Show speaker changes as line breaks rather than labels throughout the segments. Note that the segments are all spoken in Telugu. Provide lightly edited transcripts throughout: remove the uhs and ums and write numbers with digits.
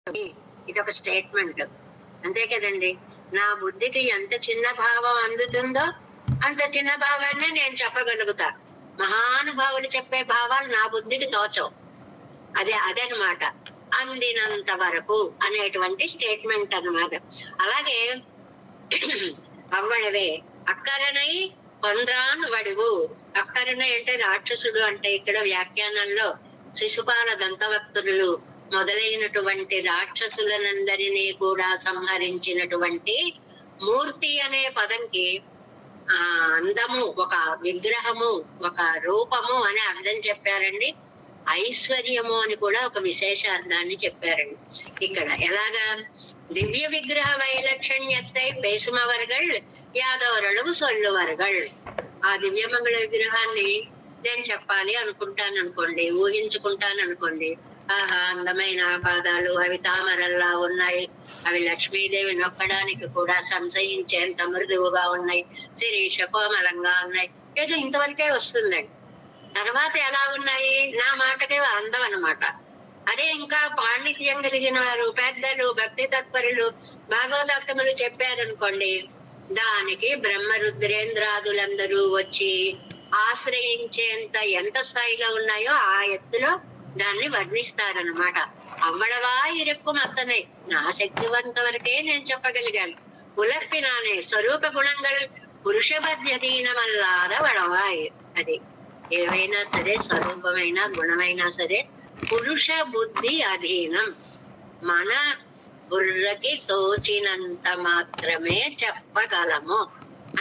ఇది ఒక స్టేట్మెంట్ అంతే కదండి. నా బుద్ధికి ఎంత చిన్న భావం అందుతుందో అంత చిన్న భావాన్నే నేను చెప్పగలుగుతా. మహానుభావులు చెప్పే భావాలు నా బుద్ధికి తోచవు. అదనమాట అందినంత వరకు అనేటువంటి స్టేట్మెంట్ అన్నమాట. అలాగే అవ్వడవే అక్కరనై పొంద్రాన్ వడువు. అక్కరనై అంటే రాక్షసుడు అంటే ఇక్కడ వ్యాఖ్యానంలో శిశుపాల దంతవక్తులు మొదలైనటువంటి రాక్షసులనందరినీ కూడా సంహరించినటువంటి మూర్తి అనే పదంకి అందము, ఒక విగ్రహము, ఒక రూపము అని అర్థం చెప్పారండి. ఐశ్వర్యము అని కూడా ఒక విశేష అర్థాన్ని చెప్పారండి. ఇక్కడ ఎలాగా దివ్య విగ్రహ వైలక్షణ్యత్తై పేసుమవర్గల్ యాదవరళవు సొల్లువర్గల్. ఆ దివ్యమంగళ విగ్రహాన్ని నేను చెప్పాలి అనుకుంటాను అనుకోండి, ఊహించుకుంటాను అనుకోండి. ఆహా, అందమైన పాదాలు, అవి తామరల్లా ఉన్నాయి, అవి లక్ష్మీదేవి నొక్కడానికి కూడా సంశయించేంత మృదువుగా ఉన్నాయి, శిరీష కోమలంగా ఉన్నాయి. ఏదో ఇంతవరకే వస్తుందండి. తర్వాత ఎలా ఉన్నాయి నా మాటకే అందం అన్నమాట. అదే ఇంకా పాండిత్యం కలిగిన వారు, పెద్దలు, భక్తి తత్పరులు, భాగవతార్థములు చెప్పారనుకోండి, దానికి బ్రహ్మరుద్రేంద్రాదులందరూ వచ్చి ఆశ్రయించేంత ఎంత స్థాయిలో ఉన్నాయో ఆ ఎత్తులో దాన్ని వర్ణిస్తారనమాట. అవ్వడవా ఇరుక్కు మత్తనే నా శక్తివంత వరకే నేను చెప్పగలిగాను. ఉలప్పినానే స్వరూప గుణంగల్ పురుషబద్యదీనమల్లాద వడవాయ్. అది ఏవైనా సరే, స్వరూపమైనా గుణమైనా సరే పురుష బుద్ధి అధీనం. మన బుర్రకి తోచినంత మాత్రమే చెప్పగలము.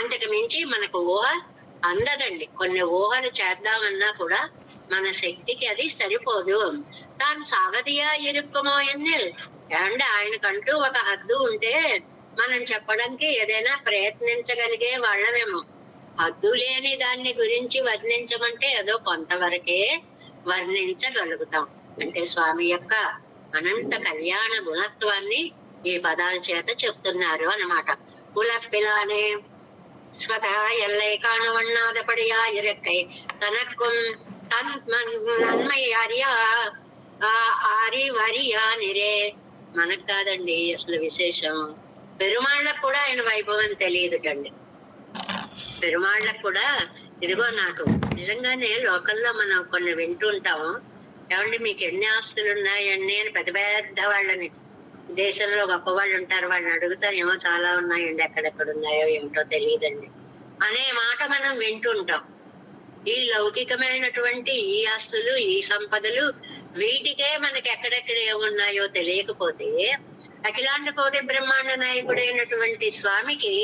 అంతకు మించి మనకు ఊహ అందదండి. కొన్ని ఊహలు చేద్దామన్నా కూడా మన శక్తికి అది సరిపోదు. తాను సాగదియా ఇరుక్కుమో ఎన్నెల్. ఏమంటే ఆయనకంటూ ఒక హద్దు ఉంటే మనం చెప్పడానికి ఏదైనా ప్రయత్నించగలిగే వాళ్ళమేమో. హద్దు లేని దాన్ని గురించి వర్ణించమంటే ఏదో కొంతవరకే వర్ణించగలుగుతాం. అంటే స్వామి యొక్క అనంత కళ్యాణ గుణత్వాన్ని ఈ పదాల చేత చెప్తున్నారు అన్నమాట. పులప్పిలానే ஸ்வதா எல்லை காண வண்ணாதபடியா இறக்கை தனக்கும் தன் நன்மை அறிవరియా నిరే. మనకు కాదండి అసలు విశేషం. పెరుమాళ్ళకు కూడా ఆయన వైభవం తెలియదుటండి. పెరుమాళ్ళకు కూడా ఇదిగో నాకు నిజంగానే లోకల్లో మనం కొన్ని వింటూ ఉంటాము. ఏమండి మీకు ఎన్ని ఆస్తులు ఉన్నాయండి అని పెద్ద పెద్ద వాళ్ళని, దేశంలో గొప్ప వాళ్ళు ఉంటారు, వాళ్ళని అడుగుతా ఏమో చాలా ఉన్నాయండి, ఎక్కడెక్కడ ఉన్నాయో ఏమిటో తెలియదండి అనే మాట మనం వింటుంటాం. ఈ లౌకికమైనటువంటి ఈ ఆస్తులు, ఈ సంపదలు, వీటికే మనకి ఎక్కడెక్కడ ఏమున్నాయో తెలియకపోతే అఖిలాండ కోటి బ్రహ్మాండ నాయకుడైనటువంటి స్వామికి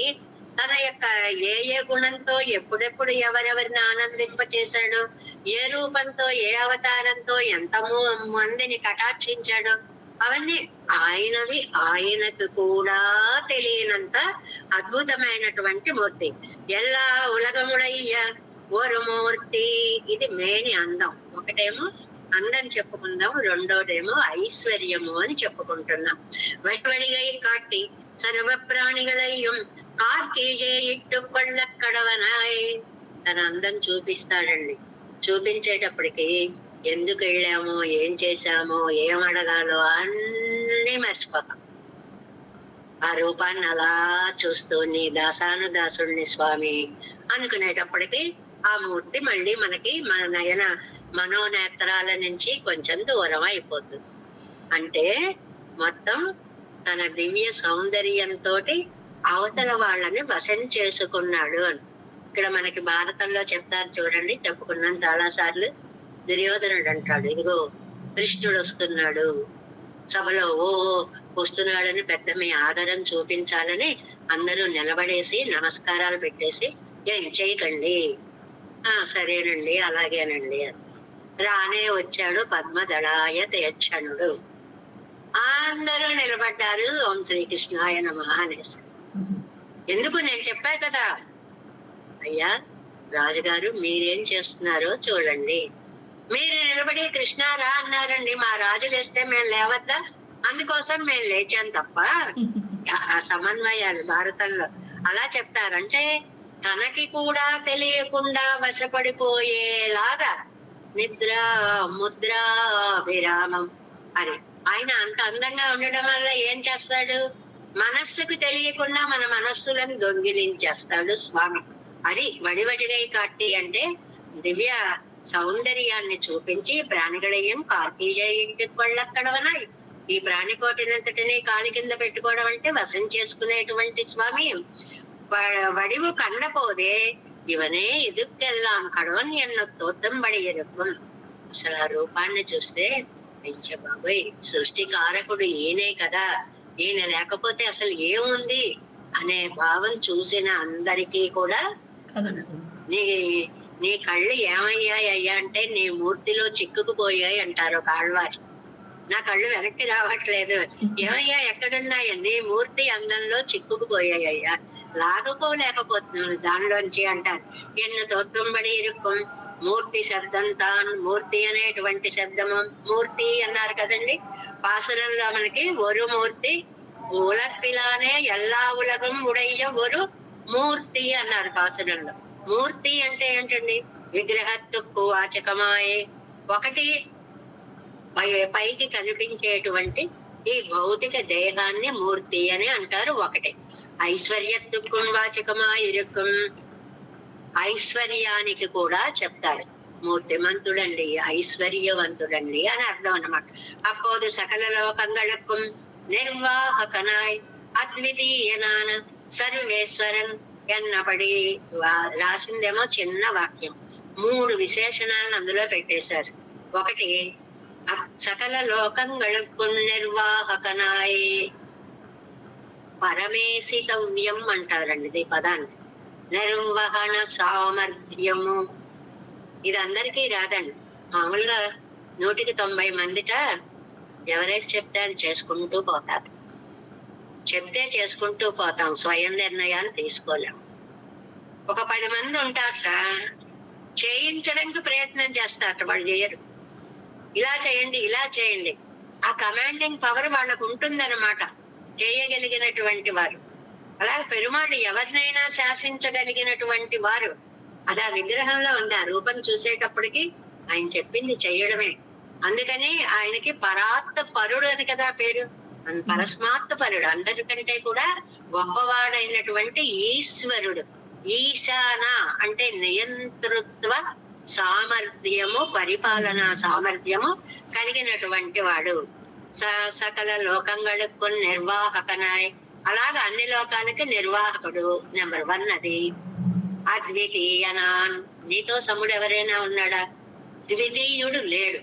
తన యొక్క ఏ ఏ గుణంతో ఎప్పుడెప్పుడు ఎవరెవరిని ఆనందింప చేశాడో, ఏ రూపంతో ఏ అవతారంతో ఎంత మందిని కటాక్షించాడో అవన్నీ ఆయనవి ఆయనకు కూడా తెలియనంత అద్భుతమైనటువంటి మూర్తి. ఎల్లా ఉలగముడయ్య ఓరు మూర్తి. ఇది మేని అందం. ఒకటేమో అందం చెప్పుకుందాం, రెండోదేమో ఐశ్వర్యము అని చెప్పుకుంటున్నాం. వట్వడిగై కాట్టి సర్వ ప్రాణిగళయ్యం కార్కీజే ఇట్టు కొళ్ళ కడవనాయ్. తన అందం చూపిస్తాడండి. చూపించేటప్పటికి ఎందుకు వెళ్ళామో, ఏం చేశామో, ఏం అడగాలో అన్నీ మర్చిపోతాం. ఆ రూపాన్ని అలా చూస్తూ నీ దాసానుదాసుడిని స్వామి అనుకునేటప్పటికి ఆ మూర్తి మళ్ళీ మనకి మన నయన మనోనేత్రాల నుంచి కొంచెం దూరం అయిపోతుంది. అంటే మొత్తం తన దివ్య సౌందర్యంతో అవతల వాళ్ళని వశం చేసుకున్నాడు అని ఇక్కడ మనకి భారతంలో చెప్తారు చూడండి. చెప్పుకున్నాం చాలా సార్లు. దుర్యోధనుడు అంటాడు, ఇదిగో కృష్ణుడు వస్తున్నాడు, సభలో వస్తున్నాడని పెద్ద మీ ఆదరం చూపించాలని అందరూ నిలబడేసి నమస్కారాలు పెట్టేసి ఏం చేయకండి, సరేనండి అలాగేనండి అని. రానే వచ్చాడు పద్మదళాయ తేక్షణుడు. అందరూ నిలబడ్డారు, ఓం శ్రీకృష్ణాయ నమః అనేసి. ఎందుకు నేను చెప్పా కదా, అయ్యా రాజుగారు మీరేం చేస్తున్నారో చూడండి. మీరు నిలబడి కృష్ణ రా అన్నారండి, మా రాజు లేస్తే మేము లేవద్దా? అందుకోసం మేము లేచాం తప్ప. ఆ సమన్వయాలు భారతంలో అలా చెప్తారంటే తనకి కూడా తెలియకుండా వశపడిపోయేలాగా నిద్ర ముద్ర విరామం అని ఆయన అంత అందంగా ఉండడం వల్ల ఏం చేస్తాడు, మనస్సుకు తెలియకుండా మన మనస్సులను దొంగిలించేస్తాడు స్వామి. అది వడివడిగై కాట్టి అంటే దివ్య సౌందర్యాన్ని చూపించి ప్రాణిగళయం కార్తీజయింటికి కొళ్ళక్కడవనాయి. ఈ ప్రాణికోటినంతటిని కాలి కింద పెట్టుకోవడం అంటే వశం చేసుకునేటువంటి స్వామి. వడివు కన్నపోదే ఇవనే ఎదుక్కెళ్ళాం కడవని ఎన్నో తోత్తంబడి ఎరుపం. అసలు ఆ రూపాన్ని చూస్తే అయ్య బాబోయ్, సృష్టి కారకుడు ఈయనే కదా, ఈయన లేకపోతే అసలు ఏముంది అనే భావం చూసిన అందరికీ కూడా నీ నీ కళ్ళు ఏమయ్యాయి అయ్యా అంటే నీ మూర్తిలో చిక్కుకుపోయాయి అంటారు ఒక ఆళ్వారు. నా కళ్ళు వెనక్కి రావట్లేదు, ఏమయ్యా ఎక్కడున్నాయి, నీ మూర్తి అందంలో చిక్కుకుపోయాయి అయ్యా, లాగపోలేకపోతున్నాను దానిలోంచి అంటారు. ఎన్ను తోత్తంబడి ఇరుక్కం మూర్తి శబ్దంతాన్. మూర్తి అనేటువంటి శబ్దము, మూర్తి అన్నారు కదండి పాసురంలో మనకి. ఒరు మూర్తి ఉలపిలానే ఎల్లా ఉలగం ఉడయ్య ఒరు మూర్తి అన్నారు పాసురంలో. మూర్తి అంటే ఏంటండి, విగ్రహత్తుకు వాచకమాయే, ఒకటి పైకి కనిపించేటువంటి ఈ భౌతిక దేహాన్ని మూర్తి అని అంటారు. ఒకటి ఐశ్వర్యత్తుకు వాచకమా ఇరుకం, ఐశ్వర్యానికి కూడా చెప్తారు మూర్తిమంతుడండి, ఐశ్వర్యవంతుడండి అని అర్థం అన్నమాట. అప్పుడు సకల లోకంగళக்கும் నిర్వాహకనాయ్ అద్వితీయనాన సర్వేశ్వరన్ ఎన్నపడి రాసిందేమో చిన్న వాక్యం, 3 విశేషణాలను అందులో పెట్టేశారు. ఒకటి సకల లోకంగళకు నిర్వాహకనాయ్, పరమేశితవ్యం అంటారండి ఈ పదాన్ని. నిర్వహణ సామర్థ్యము, ఇది అందరికీ రాదండి. మామూలుగా 190 మందిట ఎవరైతే చెప్తే అది చేసుకుంటూ పోతారు. చెప్తే చేసుకుంటూ పోతాం, స్వయం నిర్ణయాలు తీసుకోలేం. ఒక 10 మంది ఉంటారట, చేయించడానికి ప్రయత్నం చేస్తారట, వాళ్ళు చేయరు. ఇలా చేయండి ఇలా చేయండి, ఆ కమాండింగ్ పవర్ వాళ్ళకు ఉంటుందన్నమాట, చేయగలిగినటువంటి వారు. అలాగే పెరుమాళ్ళు ఎవరినైనా శాసించగలిగినటువంటి వారు. అది ఆ విగ్రహంలో ఉంది, ఆ రూపం చూసేటప్పటికి ఆయన చెప్పింది చెయ్యడమే. అందుకని ఆయనకి పరాత్త పరుడు అని కదా పేరు, పరస్మాత్త పరుడు, అందరికంటే కూడా గొప్పవాడైనటువంటి ఈశ్వరుడు. ఈశాన అంటే నియంతృత్వ సామర్థ్యము, పరిపాలనా సామర్థ్యము కలిగినటువంటి వాడు. సకల లోకంగళకు నిర్వాహకనాయ్, అలాగా అన్ని లోకాలకి నిర్వాహకుడు. నెంబర్ 1 అది. అద్వితీయనాన్, నీతో సముడు ఎవరైనా ఉన్నాడా? ద్వితీయుడు లేడు,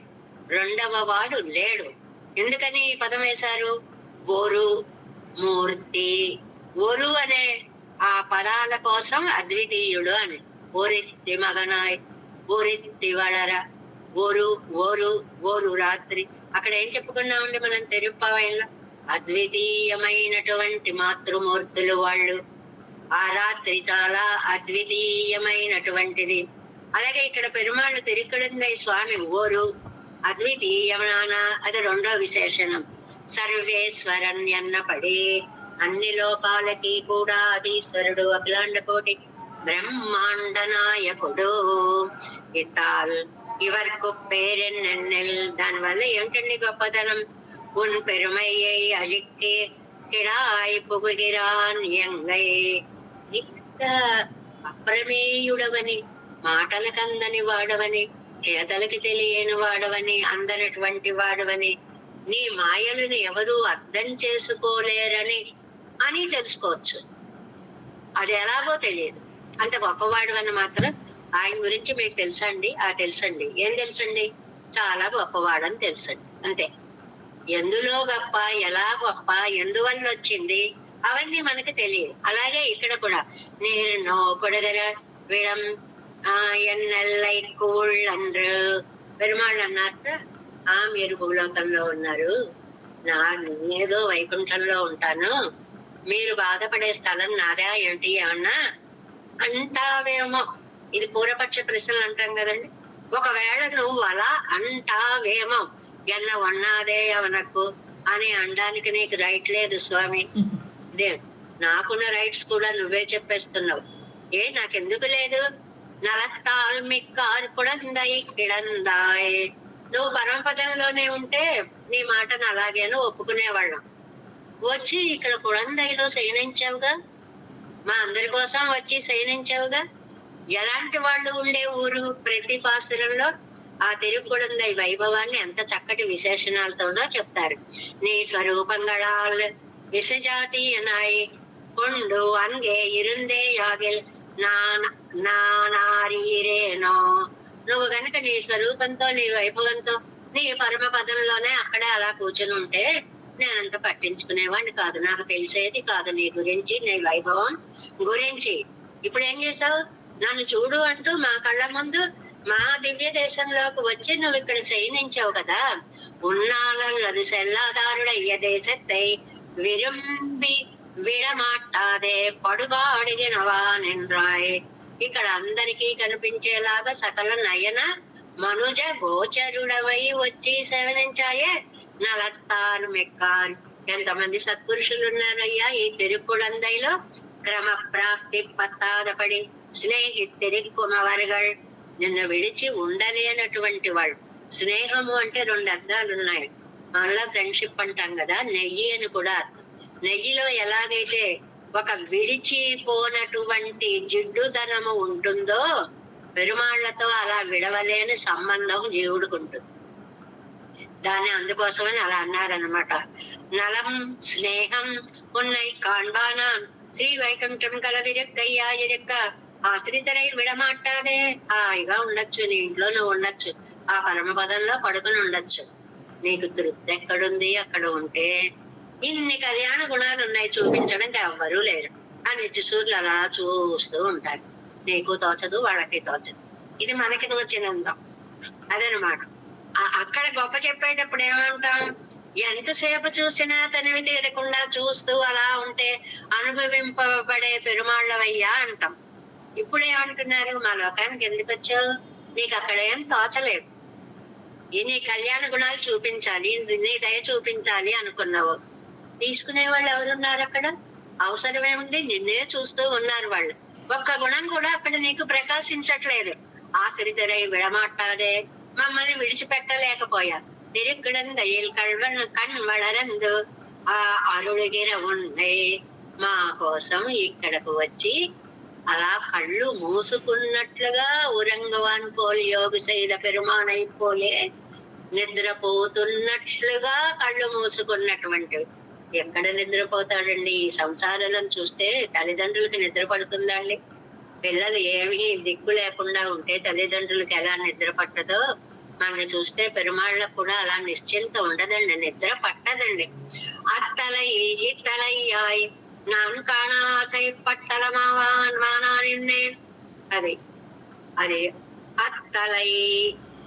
రెండవ వాడు లేడు. ఎందుకని ఈ పదం వేశారు? ఒరు మూర్తి, ఒరు అనే ఆ పదాల కోసం అద్వితీయుడు అని. ఒరిత్తి మగనాయ్, ఒరిత్తి వడర, ఒరు ఒరు ఒరు రాత్రి. అక్కడ ఏం చెప్పుకున్నామండి మనం తిరుప్పావైలో? అద్వితీయమైనటువంటి మాతృమూర్తులు వాళ్ళు. ఆ రాత్రి చాలా అద్వితీయమైనటువంటిది. అలాగే ఇక్కడ పెరుమాళ్ళు తిరుక్కడుంది స్వామి ఓరు అద్వితీయమాన, అది 2వ విశేషణం. సర్వేశ్వరన్ ఎన్నపడి, అన్ని లోకాలకి కూడా అధీశ్వరుడు, అఖిలాండ కోటి బ్రహ్మాండ నాయకుడు. ఇతాల్ ఇవర్కు పేరెన్నెన్నెల్, దానివల్ల ఏమిటండి గొప్పతనం? ఉన్ పెరుమయ్యై అజిక్కి కిడాయ్ పుగుగిరాన్ ఎంగై, ఇంత అప్రమేయుడవని, మాటలకందని వాడవని, చేతలకి తెలియని వాడవని, అందనటువంటి వాడవని, నీ మాయలను ఎవరూ అర్థం చేసుకోలేరని అని తెలుసుకోవచ్చు. అది ఎలాగో తెలియదు, అంత గొప్పవాడు అని మాత్రం ఆయన గురించి మీకు తెలుసా అండి? తెలుసండి. ఏం తెలుసండి? చాలా గొప్పవాడని తెలుసండి, అంతే. ఎందులో గొప్ప, ఎలా గొప్ప, ఎందువల్ల వచ్చింది, అవన్నీ మనకు తెలియదు. అలాగే ఇక్కడ కూడా నీరు నో కొడగర విడం ఎన్నెల్లై కూళ్ళండ్రు, పెరుమాళ్ళు అన్నారట, మీరు భూలోకంలో ఉన్నారు, నేనేదో వైకుంఠంలో ఉంటాను, మీరు బాధపడే స్థలం నాదా ఏంటి ఏమన్నా అంటావేమో. ఇది పూర్వపక్ష ప్రశ్నలు అంటాం కదండి. ఒకవేళ నువ్వు అలా అంటావేమో, ఎన్న ఉన్నాదే అవనకు అని అనడానికి నీకు రైట్ లేదు స్వామి. ఇదే నాకున్న రైట్స్ కూడా నువ్వే చెప్పేస్తున్నావు. నాకెందుకు లేదు? నలత్తాల్ మిక్కార్ కుడందై కిడందాయ్ నువ్వు పరమపదంలోనే ఉంటే నీ మాటను అలాగేనో ఒప్పుకునేవాళ్ళం. వచ్చి ఇక్కడ కుళందైలో శయనించావుగా, మా అందరి కోసం వచ్చి శయనించావుగా. ఎలాంటి వాళ్ళు ఉండే ఊరు? ప్రతి పాసురంలో ఆ తిరుకుళందై వైభవాన్ని ఎంత చక్కటి విశేషణాలతోనో చెప్తారు. నీ స్వరూపంగళాల్ విషజాతీయనాయ్ కొండు అంగే ఇరుందే యాగిల్ నారీరేనో. నువ్వు గనుక నీ స్వరూపంతో నీ వైభవంతో నీ పరమ పదంలోనే అక్కడే అలా కూర్చుని ఉంటే నేనంత పట్టించుకునేవాడిని కాదు, నాకు తెలిసేది కాదు నీ గురించి, నీ వైభవం గురించి. ఇప్పుడు ఏం చేసావు? నన్ను చూడు అంటూ మా కళ్ళ ముందు మా దివ్య దేశంలోకి వచ్చి నువ్వు ఇక్కడ శయనించావు కదా. ఉన్నాలది సెల్లాదారుడయ్య దేశத்தை విరుంబి విడమాటాదే పడుగా అడిగినవా నిన్రాయ్. ఇక్కడ అందరికీ కనిపించేలాగా సకల నయన మనుజ గోచరుడవై వచ్చి సేవనించాయే నలత్తారు మెక్కారు. ఎంతమంది సత్పురుషులు ఉన్నారయ్యా ఈ తిరుకుళందైలో. క్రమ ప్రాప్తి పత్తాదపడి స్నేహితురికుమవర్గల్, నిన్ను విడిచి ఉండలేనటువంటి వాళ్ళు. స్నేహము అంటే 2 అర్థాలు ఉన్నాయి. మనలో ఫ్రెండ్షిప్ అంటాం కదా, నెయ్యి అని కూడా అర్థం. నెయ్యిలో ఎలాగైతే ఒక విడిచిపోనటువంటి జిడ్డుతనము ఉంటుందో పెరుమాళ్లతో అలా విడవలేని సంబంధం జీవుడికి ఉంటుంది. దాన్ని అందుకోసమని అలా అన్నారనమాట. నలం స్నేహం ఉన్నై కాణ్బానా శ్రీ వైకుంఠం కలవిరక్కయ్యా ఇరక్క ఆశ్రితరై విడమాటాదే. హాయిగా ఉండొచ్చు, నీ ఇంట్లో నువ్వు ఉండొచ్చు, ఆ పరమపదంలో పడుకుని ఉండొచ్చు. నీకు తృప్తి ఎక్కడుంది? అక్కడ ఉంటే ఇన్ని కళ్యాణ గుణాలు ఉన్నాయి, చూపించడానికి ఎవ్వరూ లేరు. ఆ నిత్యసూర్యులు అలా చూస్తూ ఉంటారు. నీకు తోచదు, వాళ్ళకి తోచదు. ఇది మనకి తోచినందాం అదనమాట. అక్కడ గొప్ప చెప్పేటప్పుడు ఏమంటాం? ఎంతసేపు చూసినా తనివి తీరకుండా చూస్తూ అలా ఉంటే అనుభవింపబడే పెరుమాళ్ళవయ్యా అంటాం. ఇప్పుడు ఏమంటున్నారు? మా లోకానికి ఎందుకు వచ్చావు? నీకు అక్కడ ఏం తోచలేదు. నీ కళ్యాణ గుణాలు చూపించాలి, నీ దయ చూపించాలి అనుకున్నావు. తీసుకునే వాళ్ళు ఎవరున్నారు అక్కడ? అవసరమేముంది? నిన్నే చూస్తూ ఉన్నారు వాళ్ళు. ఒక్క గుణం కూడా అక్కడ నీకు ప్రకాశించట్లేదు. ఆశ్రితరై విడమాటాదే, మమ్మల్ని విడిచిపెట్టలేకపోయారు. తిరుక్కుడందయిల్ కణ్ వళరందు ఆ అరుడిగిర ఉండే మా కోసం ఇక్కడకు వచ్చి అలా కళ్ళు మూసుకున్నట్లుగా ఉరంగవాన్ పోలి యోగి సైద పెరుమానై పోలే నిద్రపోతున్నట్లుగా కళ్ళు మూసుకున్నటువంటివి. ఎక్కడ నిద్రపోతాడండి? ఈ సంసారాలను చూస్తే తల్లిదండ్రులకి నిద్ర పడుతుందండి? పిల్లలు ఏమీ దిక్కు లేకుండా ఉంటే తల్లిదండ్రులకి ఎలా నిద్ర పట్టదో మనల్ని చూస్తే పెరుమాళ్ళకు కూడా అలా నిశ్చింత ఉండదండి, నిద్ర పట్టదండి. అత్తలై ఇత్తలయ్యాయ్ நான் காண ஆசைப்பட்டலமாவான் అది అది అత్తలై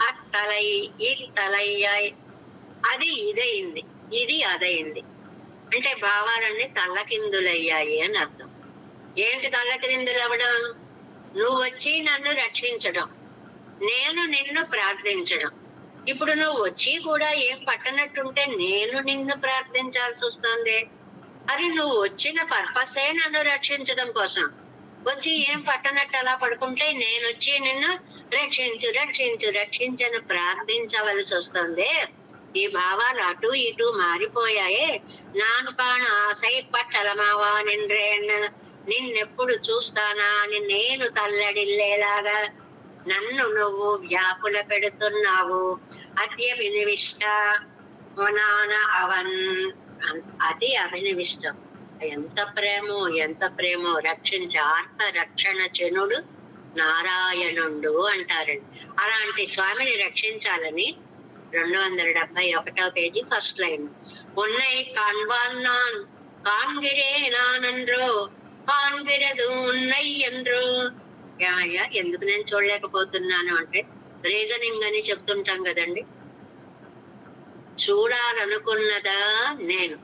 అత్తలై ఇత్తలయ్యాయ్. అది ఇదయింది, ఇది అదయింది. అంటే భావాలన్నీ తల్లకిందులయ్యాయి అని అర్థం. ఏంటి తల్లకిందులు అవ్వడం? నువ్వు వచ్చి నన్ను రక్షించడం, నేను నిన్ను ప్రార్థించడం. ఇప్పుడు నువ్వు వచ్చి కూడా ఏం పట్టనట్టుంటే నేను నిన్ను ప్రార్థించాల్సి వస్తుంది. అది నువ్వు వచ్చిన పర్పసే నన్ను రక్షించడం కోసం. వచ్చి ఏం పట్టనట్టు అలా పడుకుంటే నేను వచ్చి నిన్ను రక్షించు రక్షించు రక్షించని ప్రార్థించవలసి వస్తుంది. ఈ భావాలు అటు ఇటు మారిపోయాయే. నాను కాణ ఆశై పట్టలమావా నిన్నెప్పుడు చూస్తానా అని నేను తల్లడిల్లేలాగా నన్ను నువ్వు వ్యాకుల పెడుతున్నావు. అతి అభినివిష్ట నాన అవన్, అది అభినివిష్టం. ఎంత ప్రేమో ఎంత ప్రేమో. రక్షించే ఆర్త రక్షణ చనుడు నారాయణుడు అంటారండి. అలాంటి స్వామిని రక్షించాలని 271వ పేజీ ఫస్ట్ లైన్. ఉన్నై కాన్వాన్ నాన్ కాన్గిరే నానన్రో కాన్గిరదు ఉన్నై ఎండ్రో. ఏమయ్యా ఎందుకు నేను చూడలేకపోతున్నాను అంటే రీజనింగ్ అని చెప్తుంటాం కదండి. చూడాలనుకున్నదా నేను,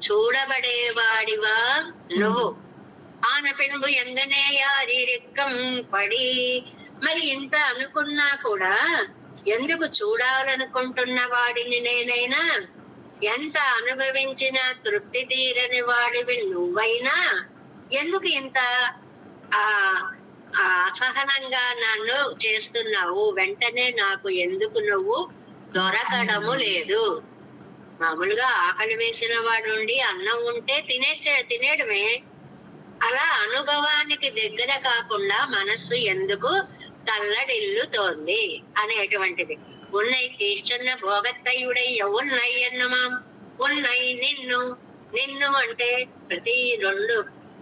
చూడబడేవాడివా నువ్వు. ఆన పెంబు ఎంగనే యారి రెక్కం పడి. మరి ఇంత అనుకున్నా కూడా ఎందుకు చూడాలనుకుంటున్న వాడిని నేనైనా, ఎంత అనుభవించినా తృప్తి తీరని వాడివి నువ్వైనా ఎందుకు ఇంత అసహనంగా నన్ను చేస్తున్నావు, వెంటనే నాకు ఎందుకు నువ్వు దొరకడము లేదు. మామూలుగా ఆకలి వేసిన వాడుండి అన్నం ఉంటే తినేయడమే. అలా అనుభవానికి దగ్గర కాకుండా మనస్సు ఎందుకు తల్లడిల్లుతోంది అనేటువంటిది. ఉన్నై కీర్చున్న భోగత్తయుడయ్య ఉన్నై ఎన్నమాం ఉన్నై నిన్ను. నిన్ను అంటే ప్రతి రెండు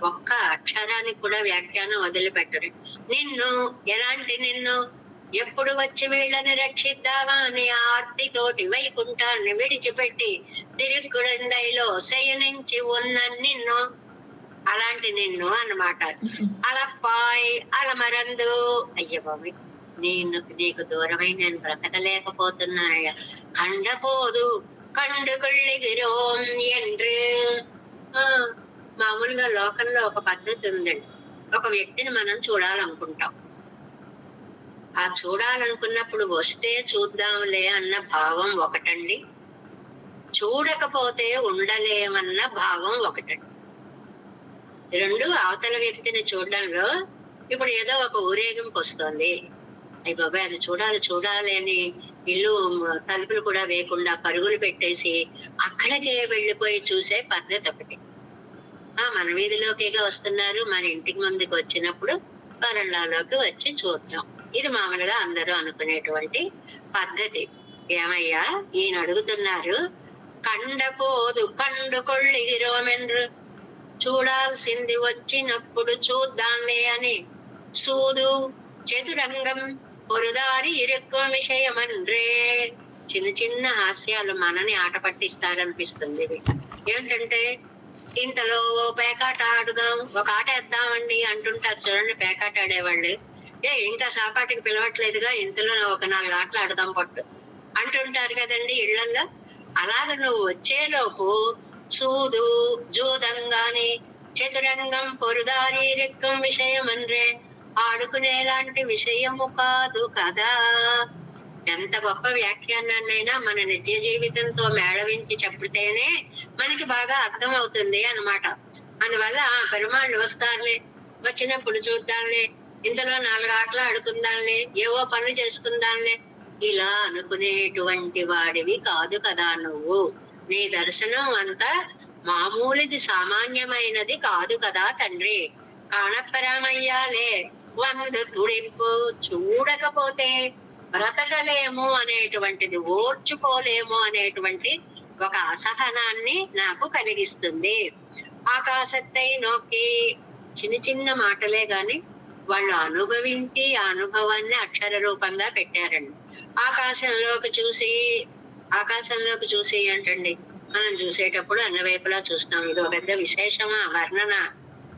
ఒక్క అక్షరానికి కూడా వ్యాఖ్యానం వదిలిపెట్టరు. నిన్ను ఎలాంటి నిన్ను? ఎప్పుడు వచ్చి వీళ్ళని రక్షిద్దామా అని ఆర్తితోటి వైకుంఠాన్ని విడిచిపెట్టి తిరుగుడందైలో శయనించి ఉన్న నిన్ను, అలాంటి నిన్ను అన్నమాట. అలపాయ్ అలమరందు, అయ్య బాబు నీకు దూరమై నేను బ్రతకలేకపోతున్నానయ్యా. కండపోదు కండు కొళ్ళిగిరోం ఎండ్రు. మామూలుగా లోకంలో ఒక పద్ధతి ఉందండి. ఒక వ్యక్తిని మనం చూడాలనుకుంటాం. ఆ చూడాలనుకున్నప్పుడు వస్తే చూద్దాంలే అన్న భావం ఒకటండి, చూడకపోతే ఉండలేమన్న భావం ఒకటండి. రెండు అవతల వ్యక్తిని చూడడంలో, ఇప్పుడు ఏదో ఒక ఊరేగింపు వస్తుంది, అయ్యి బాబాయ్ అది చూడాలి అని ఇల్లు తలుపులు కూడా వేయకుండా పరుగులు పెట్టేసి అక్కడికే వెళ్ళిపోయి చూసే పద్ధతి ఒకటి. మన వీధిలోకిగా వస్తున్నారు, మన ఇంటికి ముందుకు వచ్చినప్పుడు వరండాలోకి వచ్చి చూద్దాం. ఇది మామూలుగా అందరూ అనుకునేటువంటి పద్ధతి. ఏమయ్యా ఈయన అడుగుతున్నారు, కండపోదు కండు కొళ్ళిగిరోమెన్రు, చూడాల్సింది వచ్చినప్పుడు చూద్దాంలే అని. సూదు చతురంగం పొరుదారి ఇరుక్కువ విషయమన్రే. చిన్న చిన్న హాస్యాలు మనని ఆట పట్టిస్తారనిపిస్తుంది. ఏంటంటే ఇంతలో పేకాట ఆడుదాం, ఒక ఆట వేద్దామండి అంటుంటారు చూడండి పేకాట ఆడేవాళ్ళు. ఇంకా సాపాటికి పిలవట్లేదుగా, ఇంతలో ఒక 4 ఆటలు ఆడదాం పట్టు అంటుంటారు కదండి ఇళ్లల్లో. అలాగ నువ్వు వచ్చేలోపు సూదు జూదంగాని చతురంగం పొరుదారి రెక్కం విషయం అన్రే, ఆడుకునేలాంటి విషయము కాదు కదా. ఎంత గొప్ప వ్యాఖ్యానాన్నైనా మన నిత్య జీవితంతో మేళవించి చెప్తేనే మనకి బాగా అర్థం అవుతుంది అన్నమాట. అందువల్ల పెరుమాళ్ళు వస్తారులే, వచ్చినప్పుడు చూద్దాంలే, ఇంతలో 4 ఆటలు ఆడుకుందాంలే, ఏవో పనులు చేసుకుందాంలే, ఇలా అనుకునేటువంటి వాడివి కాదు కదా నువ్వు. నీ దర్శనం అంతా మామూలుది, సామాన్యమైనది కాదు కదా తండ్రి. కాణప్పరామయ్యాలే వందు తుడింపు, చూడకపోతే బ్రతకలేము అనేటువంటిది, ఓర్చుకోలేము అనేటువంటి ఒక అసహనాన్ని నాకు కలిగిస్తుంది. ఆకాశత్తై నొక్కి, చిన్న చిన్న మాటలే గాని వాళ్ళు అనుభవించి ఆ అనుభవాన్ని అక్షర రూపంగా పెట్టారండి. ఆకాశంలోకి చూసి అంటండి, మనం చూసేటప్పుడు అన్ని వైపులా చూస్తాం. ఇది ఒక పెద్ద విశేషమా వర్ణన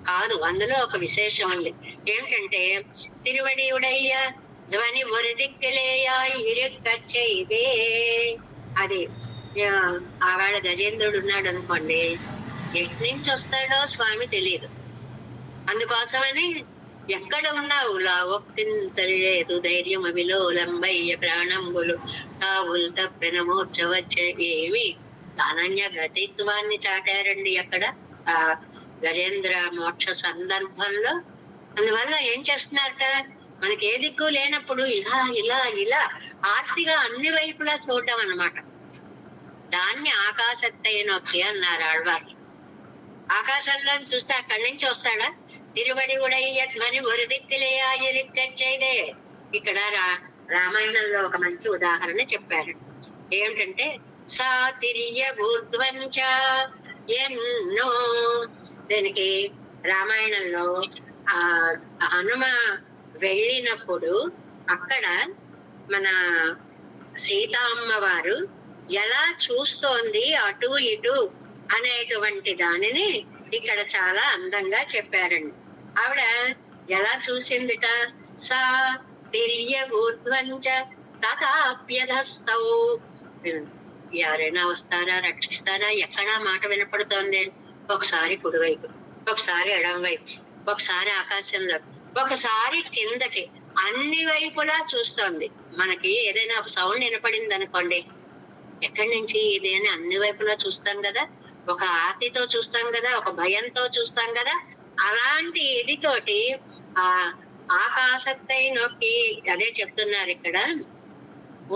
కాదు, అందులో ఒక విశేషం ఉంది. ఏమిటంటే తిరువడి ఉడయ్య ధ్వని ఒరిదిక్కలేయా ఇరుక్కచ్చే ఇదే. అది ఆవాడ గజేంద్రుడు ఉన్నాడు అనుకోండి, ఎట్నుంచి వస్తాడో స్వామి తెలియదు. అందుకోసమని ఎక్కడ ఉన్నావు లావొక్కింతలేదు ధైర్యం విలోలంబయ్య ప్రాణంబులు తావులు తప్పిన మూర్చవచ్చే. ఏమి అనన్య గతిత్వాన్ని చాటారండి అక్కడ ఆ గజేంద్ర మోక్ష సందర్భంలో. అందువల్ల ఏం చేస్తున్నారట, మనకి ఏ దిక్కు లేనప్పుడు ఇలా ఇలా ఇలా ఆర్తిగా అన్ని వైపులా చూడటం అన్నమాట. దాన్ని ఆకాశత్తయ్యనొచ్చి అన్నారు ఆళ్వారు. ఆకాశంలో చూస్తే అక్కడి నుంచి వస్తాడా? తిరువడి ఉడయ్యని ఒరిదిక్కులేయా ఇరుక్కచ్చేదే. ఇక్కడ రామాయణంలో ఒక మంచి ఉదాహరణ చెప్పారు. ఏమిటంటే సా తిరియ భూద్వంచ ఎన్నో. దీనికి రామాయణంలో హనుమ వెళ్ళినప్పుడు అక్కడ మన సీతమ్మవారు ఎలా చూస్తోంది అటు ఇటు అనేటువంటి దానిని ఇక్కడ చాలా అందంగా చెప్పారండి. ఆవిడ ఎలా చూసిందిట, సా తిరియ ఊర్ధ్వంచ తథాప్యధస్తౌ. ఎవరైనా వస్తారా, రక్షిస్తారా, ఎక్కడా మాట వినపడుతోంది. ఒకసారి కుడివైపు, ఒకసారి ఎడం వైపు, ఒకసారి ఆకాశంలో, ఒకసారి కిందకి, అన్ని వైపులా చూస్తోంది. మనకి ఏదైనా ఒక సౌండ్ వినపడింది అనుకోండి, ఎక్కడి నుంచి ఇది అని అన్ని వైపులా చూస్తాం కదా, ఒక ఆర్తితో చూస్తాం కదా, ఒక భయంతో చూస్తాం కదా. అలాంటి ఇదితోటి ఆ ఆకాశత్తై నొక్కి అదే చెప్తున్నారు ఇక్కడ.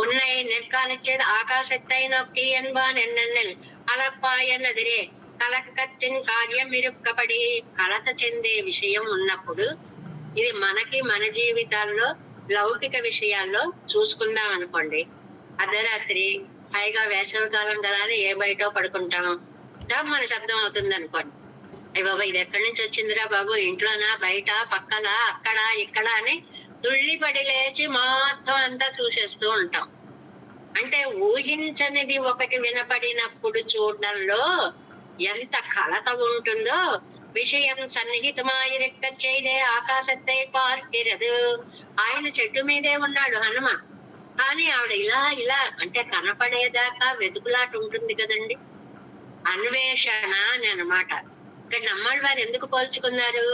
உன்னை நெற்காலச்சேது ஆகாசத்தை நோக்கி என்பான் என்னென்னல் అలప్పాయన్నదిరే కలకత్తిన్ కార్యం ఇరుక్కబడి కలత చెందే విషయం ఉన్నప్పుడు, ఇది మనకి మన జీవితాల్లో లౌకిక విషయాల్లో చూసుకుందాం అనుకోండి. అర్ధరాత్రి పైగా వేసవి కాలం కదా అని ఏ బయటో పడుకుంటాం, మన శబ్దం అవుతుంది అనుకోండి. అయ్య బాబా ఇది ఎక్కడి నుంచి వచ్చిందిరా బాబు, ఇంట్లోనా బయట పక్కన అక్కడ ఇక్కడ అని తుళ్ళిపడి లేచి మొత్తం అంతా చూసేస్తూ ఉంటాం. అంటే ఊహించనిది ఒకటి వినపడినప్పుడు చూడడంలో ఎంత కలత ఉంటుందో. విషయం సన్నిహితమాయిరెక్క చేయదే ఆకాశத்தை பார்க்கிறது. ఆయన చెట్టు మీదే ఉన్నాడు హనుమ, కానీ ఆవిడ ఇలా ఇలా అంటే కనపడేదాకా వెతుకులాట ఉంటుంది కదండి, అన్వేషణ అని అన్నమాట. ఇక్కడ నమ్మాళ్ళ వారు ఎందుకు పోల్చుకున్నారు?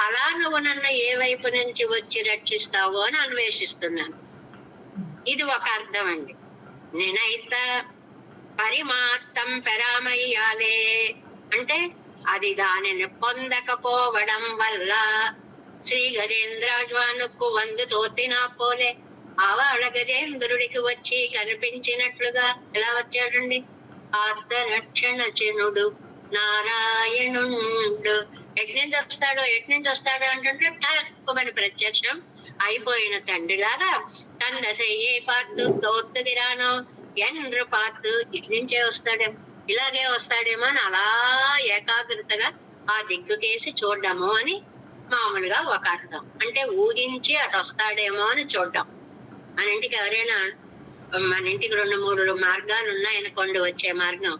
అలా నువ్వు నన్ను ఏ వైపు నుంచి వచ్చి రక్షిస్తావో అని అన్వేషిస్తున్నాను. ఇది ఒక అర్థం అండి. నినైత పరిమాత్తం పెరామయ్యాలే అంటే అది దానిని పొందకపోవడం వల్ల శ్రీ గజేంద్రాజ్వానుకు వందు తోతినా పోలే ఆవాళ గజేంద్రుడికి వచ్చి కనిపించినట్లుగా ఎలా వచ్చాడండి? ఆర్ధరక్షణ చెనుడు నారాయణుండు. ఎట్నుంచి వస్తాడు అంటుంటే తక్కువని ప్రత్యక్షం అయిపోయిన తండ్రిలాగా తన చెయ్యే పాత్తు తోత్తుగిరానో ఎండ్రు పాత్తు ఇట్నుంచే వస్తాడేమో, ఇలాగే వస్తాడేమో అని అలా ఏకాగ్రతగా ఆ దిక్కుకేసి చూడడము అని మామూలుగా ఒక అర్థం. అంటే ఊహించి అటు వస్తాడేమో అని చూడడం. మన ఇంటికి ఎవరైనా, మన ఇంటికి 2-3 మార్గాలు ఉన్నాయనుకోండి, వచ్చే మార్గం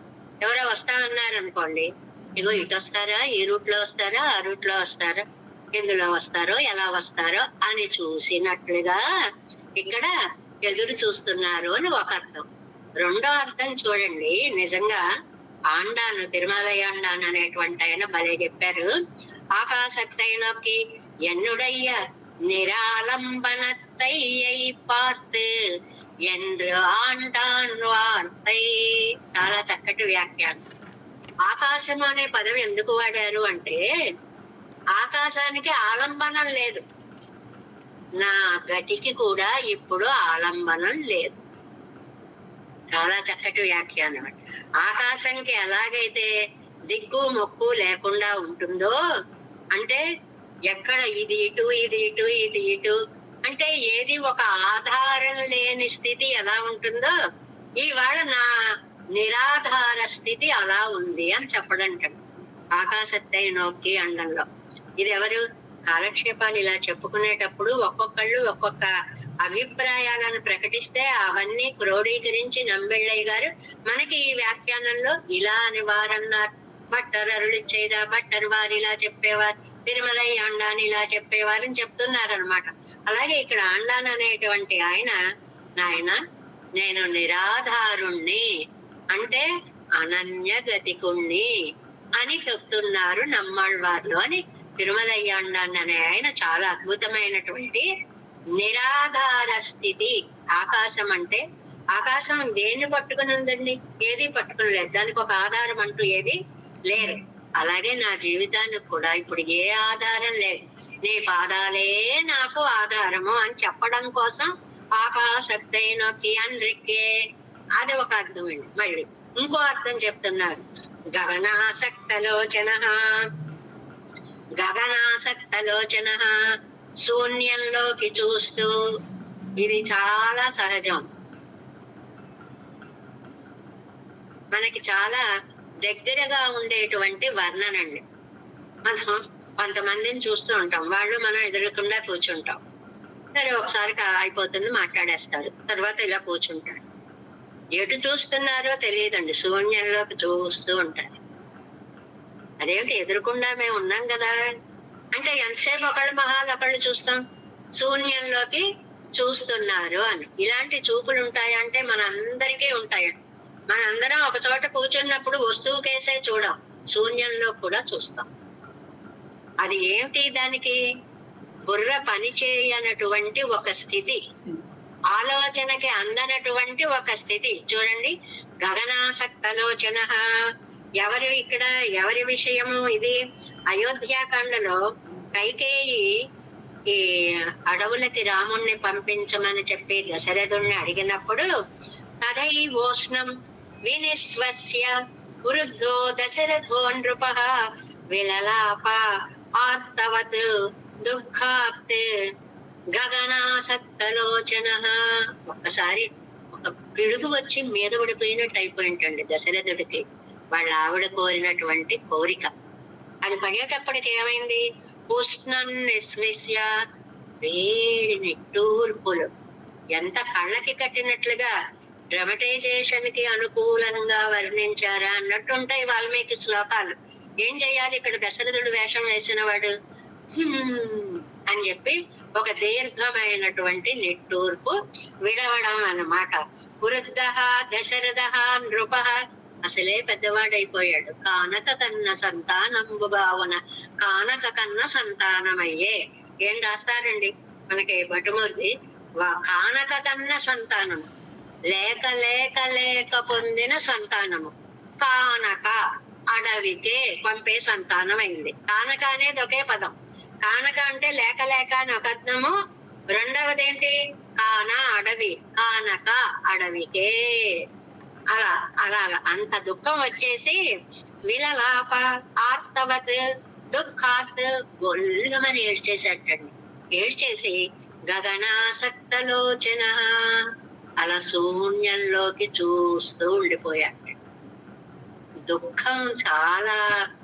ఎవరో వస్తామన్నారు అనుకోండి, ఇగో ఇటు వస్తారా, ఈ రూట్ లో వస్తారా, ఆ రూట్ లో వస్తారా, ఎందులో వస్తారో ఎలా వస్తారో అని చూసినట్లుగా ఇక్కడ ఎదురు చూస్తున్నారు అని ఒక అర్థం. రెండో అర్థం చూడండి, నిజంగా ఆండాను తిరుమలయాండాన్ అనేటువంటి ఆయన భలే చెప్పారు. ఆకాశత్తైనకి ఎన్నుడయ్య నిరాలంబనత్తయ్యై పార్త్ என்று ఆండాన్ వార్తై. చాలా చక్కటి వ్యాఖ్యానం. ఆకాశం అనే పదం ఎందుకు వాడారు అంటే, ఆకాశానికి ఆలంబనం లేదు, నా గతికి కూడా ఇప్పుడు ఆలంబనం లేదు. చాలా చక్కటి వ్యాఖ్యానం. ఆకాశంకి ఎలాగైతే దిక్కు మొక్కు లేకుండా ఉంటుందో, అంటే ఎక్కడ ఇది ఇటు ఇది ఇటు ఇది ఇటు అంటే ఏది ఒక ఆధారం లేని స్థితి ఎలా ఉంటుందో, ఇవాళ నా నిరాధార స్థితి అలా ఉంది అని చెప్పడంటాడు ఆకాశత్తై నోక్కి అండంలో. ఇది ఎవరు కాలక్షేపాలు ఇలా చెప్పుకునేటప్పుడు ఒక్కొక్కళ్ళు ఒక్కొక్క అభిప్రాయాలను ప్రకటిస్తే అవన్నీ క్రోడీకరించి నంబెళ్ళయ్య గారు మనకి ఈ వ్యాఖ్యానంలో ఇలా అని వారన్నారు. భట్టర్ అరుళి చేయదా, భట్టర్ వారు ఇలా చెప్పేవారు, తిరుమలై ఆండాన్ ఇలా చెప్పేవారని చెప్తున్నారనమాట. అలాగే ఇక్కడ ఆండాన్ అనేటువంటి ఆయన, నాయన నేను నిరాధారుణ్ణి అంటే అనన్య గతికుణ్ణి అని చెప్తున్నారు నమ్మాళ్ళవార్లు అని తిరుమలయ్యాండాన్ అనే ఆయన చాలా అద్భుతమైనటువంటి నిరాధార స్థితి. ఆకాశం అంటే, ఆకాశం దేన్ని పట్టుకుని ఉందండి? ఏది పట్టుకుని లేదు, దానికి ఒక ఆధారం అంటూ ఏది లేదు. అలాగే నా జీవితానికి కూడా ఇప్పుడు ఏ ఆధారం లేదు, నీ పాదాలే నాకు ఆధారము అని చెప్పడం కోసం ఆకాశత్తైనొక్కి అన్రిక్కే అది ఒక అర్థం అండి. మళ్ళీ ఇంకో అర్థం చెప్తున్నారు. గగనాసక్తలోచన శూన్యంలోకి చూస్తూ, ఇది చాలా సహజం, మనకి చాలా దగ్గరగా ఉండేటువంటి వర్ణనండి. మనం కొంతమందిని చూస్తూ ఉంటాం, వాళ్ళు మనం ఎదురకుండా కూర్చుంటాం, సరే ఒకసారి అయిపోతుంది మాట్లాడేస్తారు, తర్వాత ఇలా కూర్చుంటారు, ఎటు చూస్తున్నారో తెలియదండి, శూన్యంలోకి చూస్తూ ఉంటారు. అదేమిటి ఎదురుకుండా మేము ఉన్నాం కదా అంటే ఎంతసేపు ఒకళ్ళు మహాలు ఒకళ్ళు చూస్తాం, శూన్యంలోకి చూస్తున్నారు అని. ఇలాంటి చూపులు ఉంటాయంటే మనందరికీ ఉంటాయండి. మనందరం ఒక చోట కూర్చున్నప్పుడు వస్తువు కేసే చూడం, శూన్యంలో కూడా చూస్తాం. అది ఏమిటి? దానికి బుర్ర పని చేయనటువంటి ఒక స్థితి, ఆలోచనకి అందనటువంటి ఒక స్థితి. చూడండి, గగనాసక్తలోచన ఎవరు ఇక్కడ, ఎవరి విషయము ఇది? అయోధ్యాకాండలో కైకేయి ఈ అడవులకి రాముణ్ణి పంపించమని చెప్పి దశరథుణ్ణి అడిగినప్పుడు తదైవోష్ణం వినిశ్వస్య వృద్ధో దశరథో నృపః విలలాప ఆర్తవత్ దుఃఖాత్ గగనాసక్తలోచనః. ఒక్కసారి ఒక పిడుగు వచ్చి మీద పడిపోయినట్టు అయిపోయింటండి దశరథుడికి వాళ్ళ ఆవిడ కోరినటువంటి కోరిక. అది పడేటప్పటికి ఏమైంది? ఉష్ణం నిస్విస్య, వేడి నిట్టూర్పులు ఎంత కళ్ళకి కట్టినట్లుగా డ్రమటైజేషన్ కి అనుకూలంగా వర్ణించారా అన్నట్టుంటాయి వాల్మీకి శ్లోకాలు. ఏం చెయ్యాలి ఇక్కడ దశరథుడు వేషం వేసిన వాడు అని చెప్పి ఒక దీర్ఘమైనటువంటి నిట్టూర్పు విడవడం అన్నమాట. వృద్ధ దశరథ నృప, అసలే పెద్దవాడైపోయాడు. కానక కన్న సంతానంబు భావన, కానక కన్న సంతానమయ్యే. ఏం రాస్తారండి మనకి భటుమూర్తి? కానక కన్న సంతానము, లేక లేక లేక పొందిన సంతానము. కానక అడవికే పంపే సంతానం అయింది. కానక అనేది ఒకే పదం. కానక అంటే లేక లేక అని ఒక అర్థము, రెండవది ఏంటి? కాన అడవి, కానక అడవికే. అలాగా అంత దుఃఖం వచ్చేసి విలలాప ఆర్తవత్ దుఃఖాత్ గొల్లమని ఏడ్చేసేటండి. ఏడ్చేసి గగనాసక్తలోచన, అలా శూన్యంలోకి చూస్తూ ఉండిపోయాడు. దుఃఖం చాలా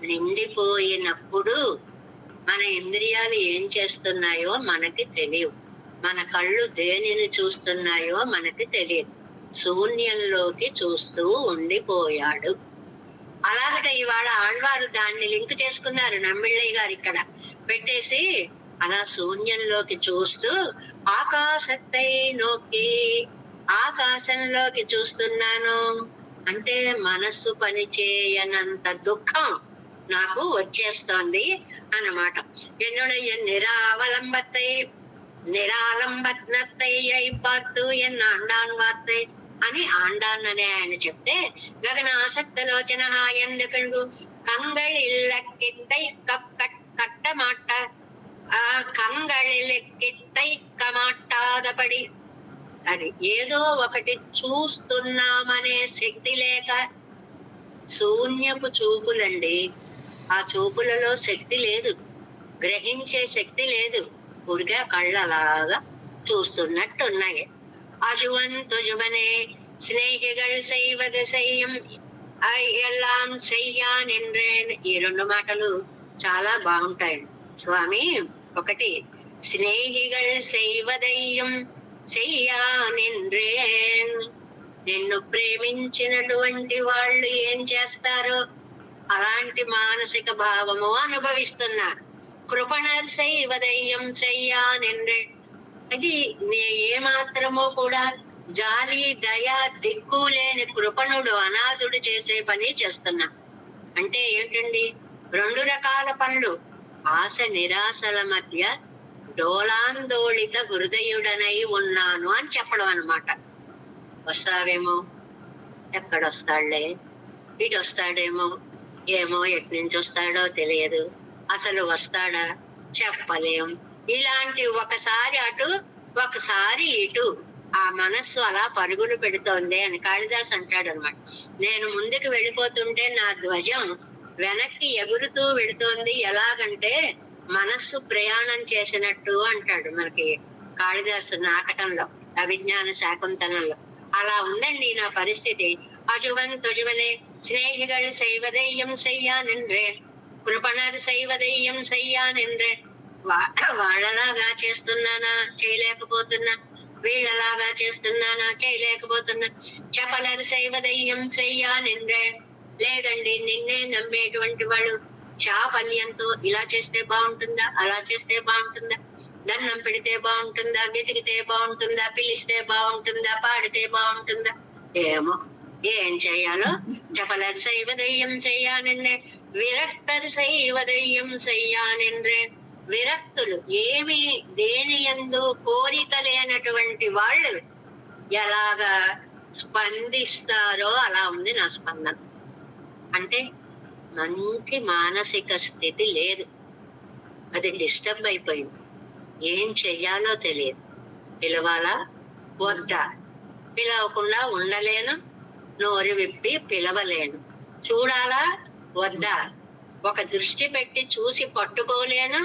నిండిపోయినప్పుడు మన ఇంద్రియాలు ఏం చేస్తున్నాయో మనకి తెలియవు, మన కళ్ళు దేనిని చూస్తున్నాయో మనకి తెలియదు. శూన్యంలోకి చూస్తూ ఉండిపోయాడు. అలాగట ఇవాళ ఆళ్వారు దాన్ని లింక్ చేసుకున్నారు. నమ్మిళ్ళయ్య గారు ఇక్కడ పెట్టేసి అలా శూన్యంలోకి చూస్తూ ఆకాశత్తై నొక్కి, ఆకాశంలోకి చూస్తున్నాను అంటే మనస్సు పనిచేయనంత దుఃఖం నాకు వచ్చేస్తోంది అన్నమాట. என்னுடைய నిరావలంబத்தை నిరాలంబత్నத்தை பார்த்து ఎన్ ఆండాన్ వార్తే అని ఆండాన్ అనే ఆయన చెప్తే, గగనాసక్తలోచన ఎందుకు కంగళిల్లకిత్తై కట్టమాట కంగళిల్లకిత్తై కమాట్టాదపడి, అది ఏదో ఒకటి చూస్తున్నామనే శక్తి లేక, శూన్యపు చూపులండి. ఆ చూపులలో శక్తి లేదు, గ్రహించే శక్తి లేదు. ఊరిగా కళ్ళలాగా చూస్తున్నట్టున్నాయి. అజువంతుజువనే స్నేహిగళ్ సైవద సయ్యం ఎల్లాం సయ్యాన్ ఎండ్రేన్. ఈ రెండు మాటలు చాలా బాగుంటాయి స్వామి. ఒకటి, స్నేహిగళ్ సైవదయ్యం సయ్యాన్ ఎండ్రేన్, నిన్ను ప్రేమించినటువంటి వాళ్ళు ఏం చేస్తారో అలాంటి మానసిక భావము అనుభవిస్తున్నారు. కృపణర్ సైవదయ్యం సయ్యాన్ ఎండ్రేన్, అది ఏమాత్రమో కూడా జాలి దయ దిక్కు లేని కృపణుడు అనాథుడు చేసే పని చేస్తున్నా. అంటే ఏంటండి? రెండు రకాల పనులు. ఆశ నిరాశల మధ్య డోలాందోళిత హృదయుడనై ఉన్నాను అని చెప్పడం అన్నమాట. వస్తావేమో, ఎక్కడొస్తాడులే, ఇటు వస్తాడేమో, ఏమో ఎటు నుంచి వస్తాడో తెలియదు, అసలు వస్తాడా చెప్పలేం. ఇలాంటి ఒకసారి అటు ఒకసారి ఇటు ఆ మనస్సు అలా పరుగులు పెడుతోంది అని కాళిదాస్ అంటాడు అనమాట. నేను ముందుకు వెళ్ళిపోతుంటే నా ధ్వజం వెనక్కి ఎగురుతూ వెళుతోంది, ఎలాగంటే మనస్సు ప్రయాణం చేసినట్టు అంటాడు మనకి కాళిదాసు నాటకంలో, అభిజ్ఞాన శాకుంతలంలో. అలా ఉందండి నా పరిస్థితి. అజువన్ తొజువనే స్నేహిగళ్ సైవదయ్యం సయ్యానెండ్రేన్, కృపణర్ సైవదయ్యం సయ్యానెండ్రేన్. వాళ్ళలాగా చేస్తున్నానా చేయలేకపోతున్నా, వీళ్ళలాగా చేస్తున్నానా చేయలేకపోతున్నా. చపలర్ సైవదయ్యం సయ్యానెండ్రేన్, లేదండి నిన్నే నమ్మేటువంటి వాళ్ళు చాపల్యంతో ఇలా చేస్తే బాగుంటుందా, అలా చేస్తే బాగుంటుందా, దండం పెడితే బాగుంటుందా, వెతికితే బాగుంటుందా, పిలిస్తే బాగుంటుందా, పాడితే బాగుంటుందా, ఏమో ఏం చెయ్యాలో. చపలర్ సైవదయ్యం సయ్యానెండ్రేన్, విరక్తర్ సైవదయ్యం సయ్యానెండ్రేన్. విరక్తులు, ఏమి దేని యందు కోరిక లేనటువంటి వాళ్ళు ఎలాగా స్పందిస్తారో అలా ఉంది నా స్పందన. అంటే మంచి మానసిక స్థితి లేదు, అది డిస్టర్బ్ అయిపోయింది. ఏం చెయ్యాలో తెలియదు. పిలవాలా వద్దా? పిలవకుండా ఉండలేను, నోరు విప్పి పిలవలేను. చూడాలా వద్దా? ఒక దృష్టి పెట్టి చూసి పట్టుకోలేను,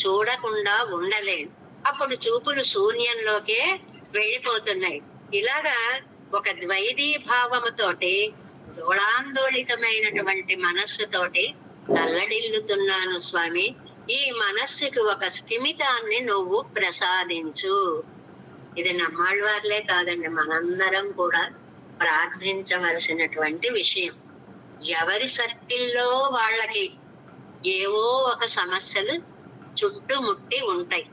చూడకుండా ఉండలేను. అప్పుడు చూపులు శూన్యంలోకే వెళ్ళిపోతున్నాయి. ఇలాగా ఒక ద్వైధీభావముతోటి దోళాందోళితమైనటువంటి మనస్సుతోటి తల్లడిల్లుతున్నాను స్వామి. ఈ మనస్సుకి ఒక స్థిమితాన్ని నువ్వు ప్రసాదించు. ఇది నమ్మాళ్ళవార్లే కాదండి, మనందరం కూడా ప్రార్థించవలసినటువంటి విషయం. ఎవరి సర్కిల్లో వాళ్ళకి ఏవో ఒక సమస్యలు చుట్టుముట్టి ఉంటాయి.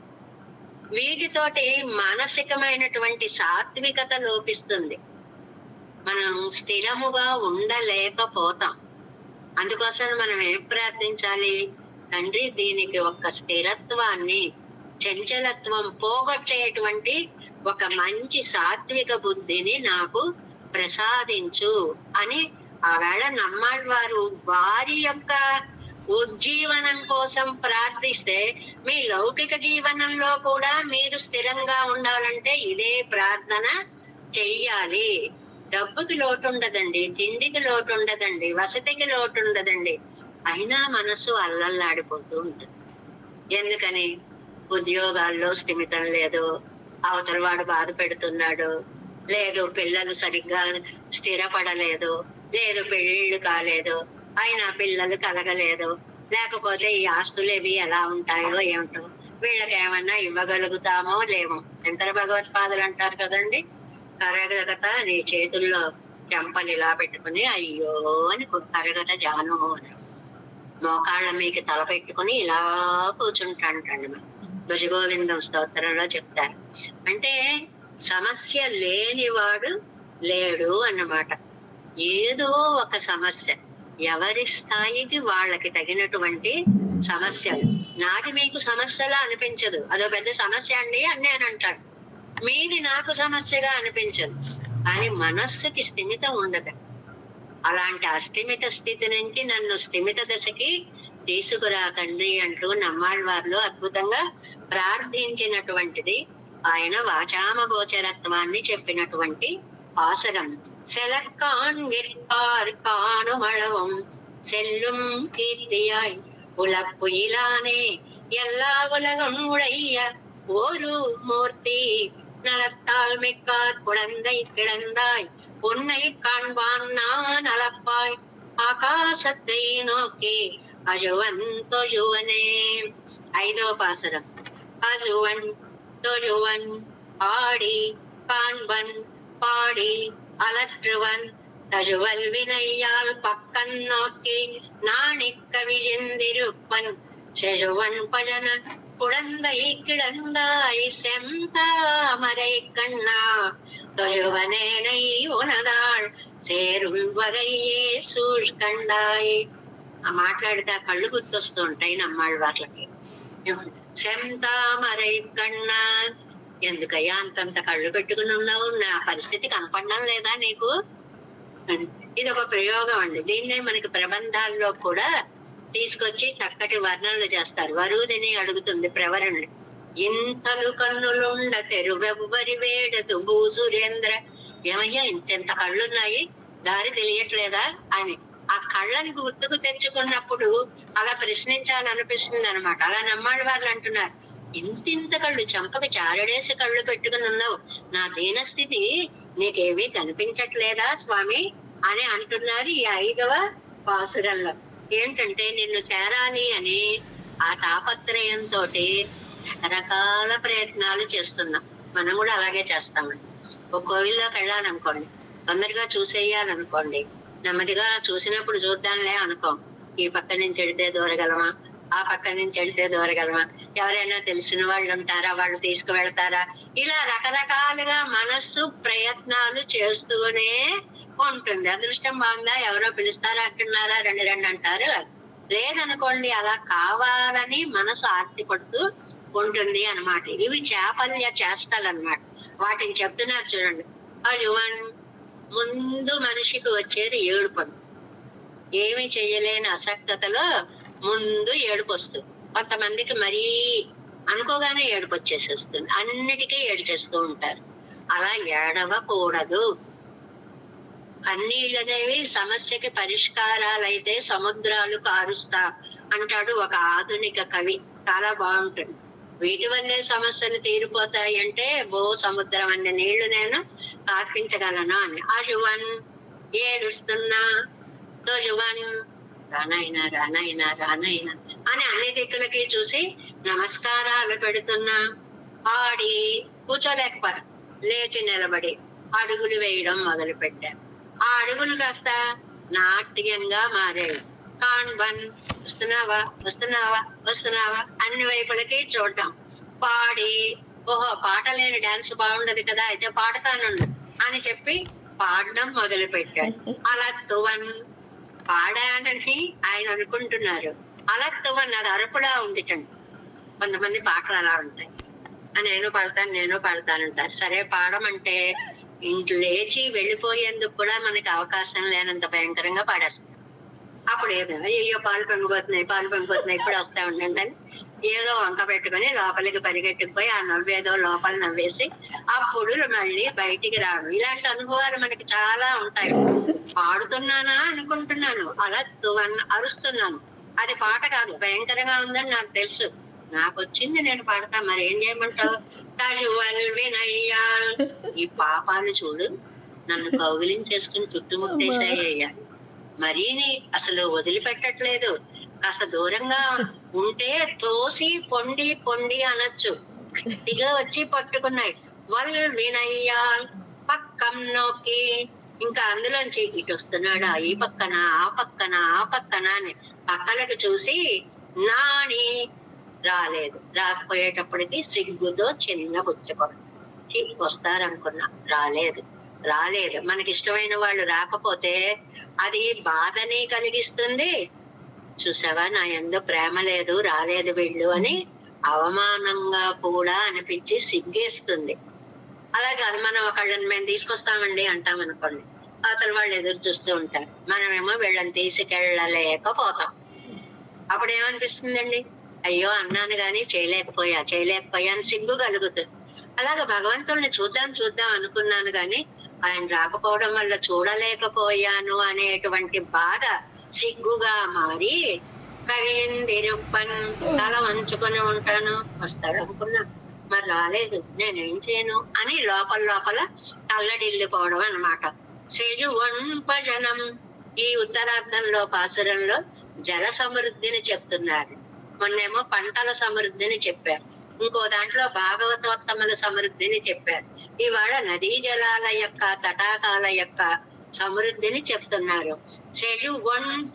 వీటితోటి మానసికమైనటువంటి సాత్వికత లోపిస్తుంది. మనం స్థిరముగా ఉండలేకపోతాం. అందుకోసం మనం ఏం ప్రార్థించాలి? తండ్రి, దీనికి ఒక స్థిరత్వాన్ని, చంచలత్వం పోగొట్టేటువంటి ఒక మంచి సాత్విక బుద్ధిని నాకు ప్రసాదించు అని ఆవేళ నమ్మాళ్ళవారు వారి యొక్క ఉజ్జీవనం కోసం ప్రార్థిస్తే, మీ లౌకిక జీవనంలో కూడా మీరు స్థిరంగా ఉండాలంటే ఇదే ప్రార్థన చెయ్యాలి. డబ్బుకి లోటు ఉండదండి, తిండికి లోటు ఉండదండి, వసతికి లోటు ఉండదండి. అయినా మనసు అల్లల్లాడిపోతూ ఉంటుంది. ఎందుకని? ఉద్యోగాల్లో స్థిమితం లేదు, అవతల వాడు బాధ పెడుతున్నాడు, లేదు పిల్లలు సరిగ్గా స్థిరపడలేదు, లేదు పెళ్ళిళ్ళు కాలేదు, అయినా పిల్లలు కలగలేదు, లేకపోతే ఈ ఆస్తులేవి ఎలా ఉంటాయో ఏమిటో, వీళ్ళకి ఏమన్నా ఇవ్వగలుగుతామో లేమో. శంకర భగవత్పాదులు అంటారు కదండి, కరగత నీ చేతుల్లో చెంపలు ఇలా పెట్టుకుని అయ్యో అని కరగట జాను అని మోకాళ్ళ మీకు తల పెట్టుకుని ఇలా కూర్చుంటాంటండి. భుజగోవిందం స్తోత్రంలో చెప్తారు. అంటే సమస్య లేనివాడు లేడు అన్నమాట. ఏదో ఒక సమస్య, ఎవరి స్థాయికి వాళ్ళకి తగినటువంటి సమస్యలు. నాది మీకు సమస్యలా అనిపించదు, అదో పెద్ద సమస్య అండి అని నేను అంటాను. మీది నాకు సమస్యగా అనిపించదు. కానీ మనస్సుకి స్థిమితం ఉండదు. అలాంటి అస్థిమిత స్థితి నుంచి నన్ను స్థిమిత దశకి తీసుకురా తండ్రి అంటూ నమ్మాళ్ళవార్లు అద్భుతంగా ప్రార్థించినటువంటిది ఆయన వాచామ గోచరత్వాన్ని చెప్పినటువంటి ఆసరం. செலக்கான் விற்பார் காணுமளவும் செல்லும் கீர்த்தியாய் உலப்புயிலானே எல்லா உலகம் உடைய ஒரு மூர்த்தி நலத்தால் மிக்கார் குழந்தை கிடந்தாய் உன்னை காண்பான் நான் அளப்பாய் ఆకాశத்தை నోకి అజువన్ తొజువనే. ఐదో పాసరం. అజువన్ తొజువన్ పాడి కాண்பன் பாடி அலற்றுவன் தழுவல் வினையால் பக்கன் நோக்கி நாணிக்க விழிந்திருப்பன் செழுவன் பழன குழந்தை கிடந்தாய் செந்தாமரை கண்ணா தொழுவனேனை ఉనదాళ్ சேரும் వగయ్యే సూష్కండాయ్. ఆ మాట్లాడితే ఆ కళ్ళు గుర్తొస్తూ ఉంటాయి నమ్మాళ్ళ వాళ్ళకి. సెంతామరై కన్నా, ఎందుకయ్యా అంతంత కళ్ళు పెట్టుకుని ఉన్నావు, నా పరిస్థితి కనపడడం లేదా నీకు? ఇది ఒక ప్రయోగం అండి. దీన్నే మనకి ప్రబంధాల్లో కూడా తీసుకొచ్చి చక్కటి వర్ణనలు చేస్తారు. వరుదిని అడుగుతుంది ప్రవరుణ్ణి, ఇంతలు కన్నులుండ తెరువెవ్వరి వేడదు భూసురేంద్ర. ఏమయ్యా ఇంతెంత కళ్ళున్నాయి, దారి తెలియట్లేదా అని. ఆ కళ్ళని గుర్తుకు తెచ్చుకున్నప్పుడు అలా ప్రశ్నించాలనిపిస్తుంది అనమాట. అలా నమ్మాడు వాళ్ళు అంటున్నారు, ఇంతింత కళ్ళు, చంపకి చారడేసి కళ్ళు పెట్టుకుని ఉన్నావు, నా దీనస్థితి నీకేమీ కనిపించట్లేదా స్వామి అని అంటున్నారు ఈ 5వ పాసురంలో. ఏంటంటే నిన్ను చేరాలి అని ఆ తాపత్రయంతో రకరకాల ప్రయత్నాలు చేస్తున్నాం. మనం కూడా అలాగే చేస్తామండి. ఒక కోవిల్లోకి వెళ్ళాలనుకోండి, తొందరగా చూసేయాలనుకోండి, నెమ్మదిగా చూసినప్పుడు చూద్దాంలే అనుకోం. ఈ పక్క నుంచి వెళితే దూరగలమా, ఆ పక్క నుంచి వెళితే దూరగలమా, ఎవరైనా తెలిసిన వాళ్ళు ఉంటారా, వాళ్ళు తీసుకువెళ్తారా, ఇలా రకరకాలుగా మనస్సు ప్రయత్నాలు చేస్తూనే ఉంటుంది. అదృష్టం బాగుందా, ఎవరో పిలుస్తారా, అక్కడున్నారా, రండి రండి అంటారు. లేదనుకోండి, అలా కావాలని మనసు ఆర్తి పడుతూ ఉంటుంది అన్నమాట. ఇవి చాపల్య చేష్టలు అన్నమాట. వాటిని చెప్తున్నారు చూడండి. అజువన్, ముందు మనిషికి వచ్చేది ఏడుపు. ఏమి చెయ్యలేని అసక్తతలో ముందు ఏడుపు వస్తుంది. కొంతమందికి మరీ అనుకోగానే ఏడుపు వచ్చేసేస్తుంది. అన్నిటికీ ఏడ్చేస్తూ ఉంటారు. అలా ఏడవకూడదు. కన్నీళ్ళు అనేవి సమస్యకి పరిష్కారాలైతే సముద్రాలు కారుస్తా అంటాడు ఒక ఆధునిక కవి. చాలా బాగుంటుంది. వీటి వల్లే సమస్యలు తీరిపోతాయి అంటే సముద్రం అనే నీళ్లు నేను కార్పించగలను అని. అజువన్ ఏడుస్తున్నా దొజువన్ రానైనా రానైనా రానైనా అని అన్ని దిక్కులకి చూసి నమస్కారాలు పెడుతున్నా. ఆడి కూర్చోలేకపోయారు, లేచి నిలబడి అడుగులు వేయడం మొదలు పెట్టారు. ఆ అడుగులు కాస్త నాట్యంగా మారాయి. కాన్బన్ వస్తున్నావా వస్తున్నావా వస్తున్నావా అన్ని వైపులకి చూడటం. పాడి ఓహో పాట లేని డాన్స్ బాగుండదు కదా, అయితే పాడతానుండు అని చెప్పి పాడడం మొదలు పెట్టాడు. అలత్తువన్ పాడానని ఆయన అనుకుంటున్నారు. అలత్తువన్ అది అరుపులా ఉందిటండి. కొంతమంది పాటలు అలా ఉంటాయి. నేను పాడతానంటారు. సరే పాడమంటే ఇంటి లేచి వెళ్ళిపోయేందుకు కూడా మనకి అవకాశం లేనంత భయంకరంగా పాడేస్తాం. అప్పుడు ఏదో అయ్యో పాలు పొంగిపోతున్నాయి ఇప్పుడు వస్తా ఉండండి అని ఏదో వంక పెట్టుకుని లోపలికి పరిగెట్టుకుపోయి ఆ నవ్వేదో లోపల నవ్వేసి అప్పుడు మళ్ళీ బయటికి రావడం. ఇలాంటి అనుభవాలు మనకి చాలా ఉంటాయి. పాడుతున్నానా అనుకుంటున్నాను, అలా అరుస్తున్నాను. అది పాట కాదు, భయంకరంగా ఉందని నాకు తెలుసు. నాకు వచ్చింది నేను పాడతా, మరి ఏం చేయమంటావు? వినయ్యా ఈ పాపాలు చూడు, నన్ను కౌగిలించేసుకుని చుట్టుముట్టేసాయ్యా. మరీని అసలు వదిలిపెట్టట్లేదు. కాస్త దూరంగా ఉంటే తోసి పొండి పొండి అనొచ్చు, గట్టిగా వచ్చి పట్టుకున్నాయి. వాళ్ళు వినయ్యా పక్కం నొక్కి ఇంకా అందులోంచి ఇటు వస్తున్నాడా, ఈ పక్కన ఆ పక్కన ఆ పక్కన అని పక్కలకు చూసి నాని రాలేదు. రాకపోయేటప్పటికి సిగ్గుతో చిన్న బుచ్చపడు వస్తారనుకున్నా, రాలేదు. మనకి ఇష్టమైన వాళ్ళు రాకపోతే అది బాధని కలిగిస్తుంది. చూసావా నా యందు ప్రేమ లేదు, రాలేదు వీళ్ళు అని అవమానంగా కూడా అనిపించి సిగ్గేస్తుంది. అలాగే అది మనం ఒకళ్ళని మేము తీసుకొస్తామండి అంటాం అనుకోండి, అవతల వాళ్ళు ఎదురు చూస్తూ ఉంటారు. మనమేమో వీళ్ళని తీసుకెళ్ళలేకపోతాం. అప్పుడు ఏమనిపిస్తుందండి? అయ్యో అన్నాను గాని చేయలేకపోయా అని సిగ్గు కలుగుతుంది. అలాగే భగవంతుడిని చూద్దాం అనుకున్నాను గాని ఆయన రాకపోవడం వల్ల చూడలేకపోయాను అనేటువంటి బాధ సిగ్గుగా మారి కవిందిరుప్పన్ తల వంచుకొని ఉంటాను. వస్తాడు అనుకున్నా, మరి రాలేదు, నేనేం చేయను అని లోపల తల్లడిల్లిపోవడం అన్నమాట. సెజువన్పజనం ఈ ఉత్తరార్థంలో పాసురంలో జల సమృద్ధిని చెప్తున్నారు. మొన్నేమో పంటల సమృద్ధిని చెప్పారు, ఇంకో దాంట్లో భాగవతోత్తముల సమృద్ధిని చెప్పారు. ఇవాళ నదీ జలాల యొక్క తటాకాల యొక్క సమృద్ధిని చెప్తున్నారు.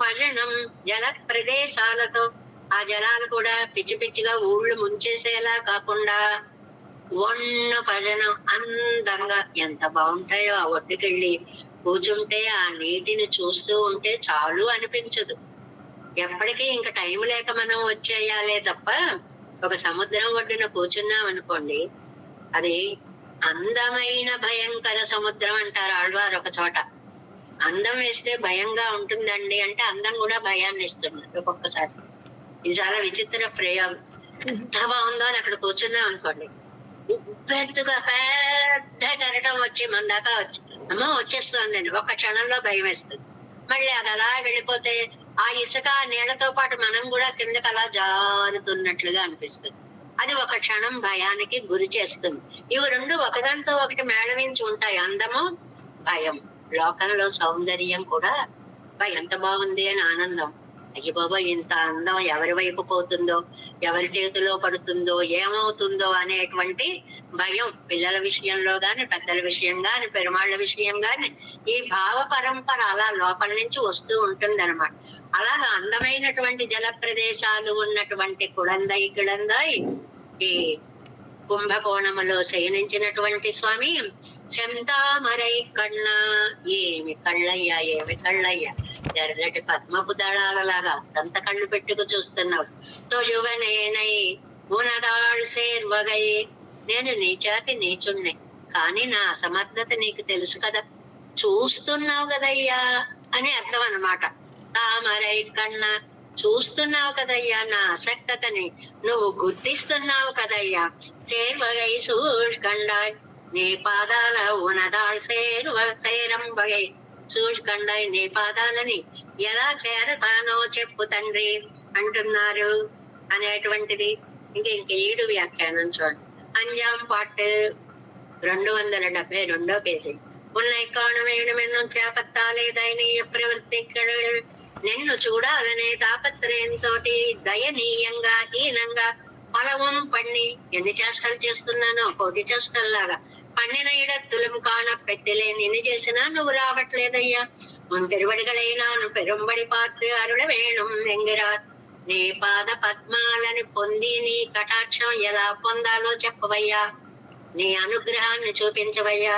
పజనం జల ప్రదేశాలతో ఆ జలాలు కూడా పిచ్చి పిచ్చిగా ఊళ్ళు ముంచేసేలా కాకుండా పజనం అందంగా ఎంత బాగుంటాయో. ఆ ఒడ్డుకెళ్ళి కూర్చుంటే ఆ నీటిని చూస్తూ ఉంటే చాలు అనిపించదు. ఎప్పటికీ ఇంకా టైం లేక మనం వచ్చేయాలే తప్ప ఒక సముద్రం ఒడ్డున కూర్చున్నాం అనుకోండి, అది అందమైన భయంకర సముద్రం అంటారు ఆళ్వారు ఒక చోట. అందం వేస్తే భయంగా ఉంటుందండి అంటే అందం కూడా భయాన్ని ఇస్తుంది ఒక్కొక్కసారి. ఇది చాలా విచిత్ర ప్రయోగం. ఎంత బాగుందో అని అక్కడ కూర్చున్నాం అనుకోండి, పెద్దగా పెద్ద కెరటం వచ్చి మన దాకా వచ్చేస్తుంది అని ఒక క్షణంలో భయం వేస్తుంది. మళ్ళీ అది అలా వెళ్ళిపోతే ఆ ఇసుక నీళ్లతో పాటు మనం కూడా కిందకి అలా జారుతున్నట్లుగా అనిపిస్తుంది. అది ఒక క్షణం భయానికి గురి చేస్తుంది. ఇవి రెండు ఒకదానితో ఒకటి మేళవించి ఉంటాయి, అందము భయం. లోకంలో సౌందర్యం కూడా ఎంత బాగుంది అని ఆనందం. అయ్య బాబా ఇంత అందం ఎవరి వైపు పోతుందో, ఎవరి చేతిలో పడుతుందో, ఏమవుతుందో అనేటువంటి భయం. పిల్లల విషయంలో గాని, పెద్దల విషయం గాని, పెరుమాళ్ళ విషయం గాని ఈ భావ పరంపర అలా లోపల నుంచి వస్తూ ఉంటుంది అనమాట. అలాగా అందమైనటువంటి జల ప్రదేశాలు ఉన్నటువంటి కిళందాయి ఈ కుంభకోణములో శయనించినటువంటి స్వామి శంతామరై కళ్ళ ఏమి కళ్ళయ్యా ఎర్రటి పద్మపు దళాలలాగా అంత కళ్ళు పెట్టుకు చూస్తున్నావు. తొజువనేనై ఉనదాళ్ సేర్వగై నేను నీచాతి నీచుణ్ణి, కానీ నా అసమర్థత నీకు తెలుసు కదా, చూస్తున్నావు కదయ్యా అని అర్థం అన్నమాట. తామరై కన్న చూస్తున్నావు కదయ్యా నా అసక్తతని, నువ్వు గుర్తిస్తున్నావు కదయ్యా. சேர்வகை சூழ்கண்டாய் నీ పాదాల ఉనదాళ్ సేరంబగై సూழ்కండాయ్, నీ పాదాలని ఎలా చేరతానో చెప్పు తండ్రి అంటున్నారు అనేటువంటిది. ఇంక ఈడు వ్యాఖ్యానం చూడండి. అஞ்சாம் பாட்டு 272 పేజీ. ఉన్నై కాణమేణుమెన్ను చేపత్తాలే దయనీయ ప్రవృత్తిಗಳು, నిన్ను చూడాలనే తాపత్రయంతో దయనీయంగా హీనంగా పొలవం పన్ని ఎన్ని చేష్టలు చేస్తున్నానో కోటి చేష్టల్లాగా పండిన ఇడత్తులం కాన పెద్దలే, నిన్ను చేసినా నువ్వు రావట్లేదయ్యా. ముంతిరువడిగలై నాను పెరుంబడి పాత్ర అరుడ వేణుం ఎంగిరార్, నీ పాద పద్మాలను పొంది నీ కటాక్షం ఎలా పొందాలో చెప్పవయ్యా, నీ అనుగ్రహాన్ని చూపించవయ్యా.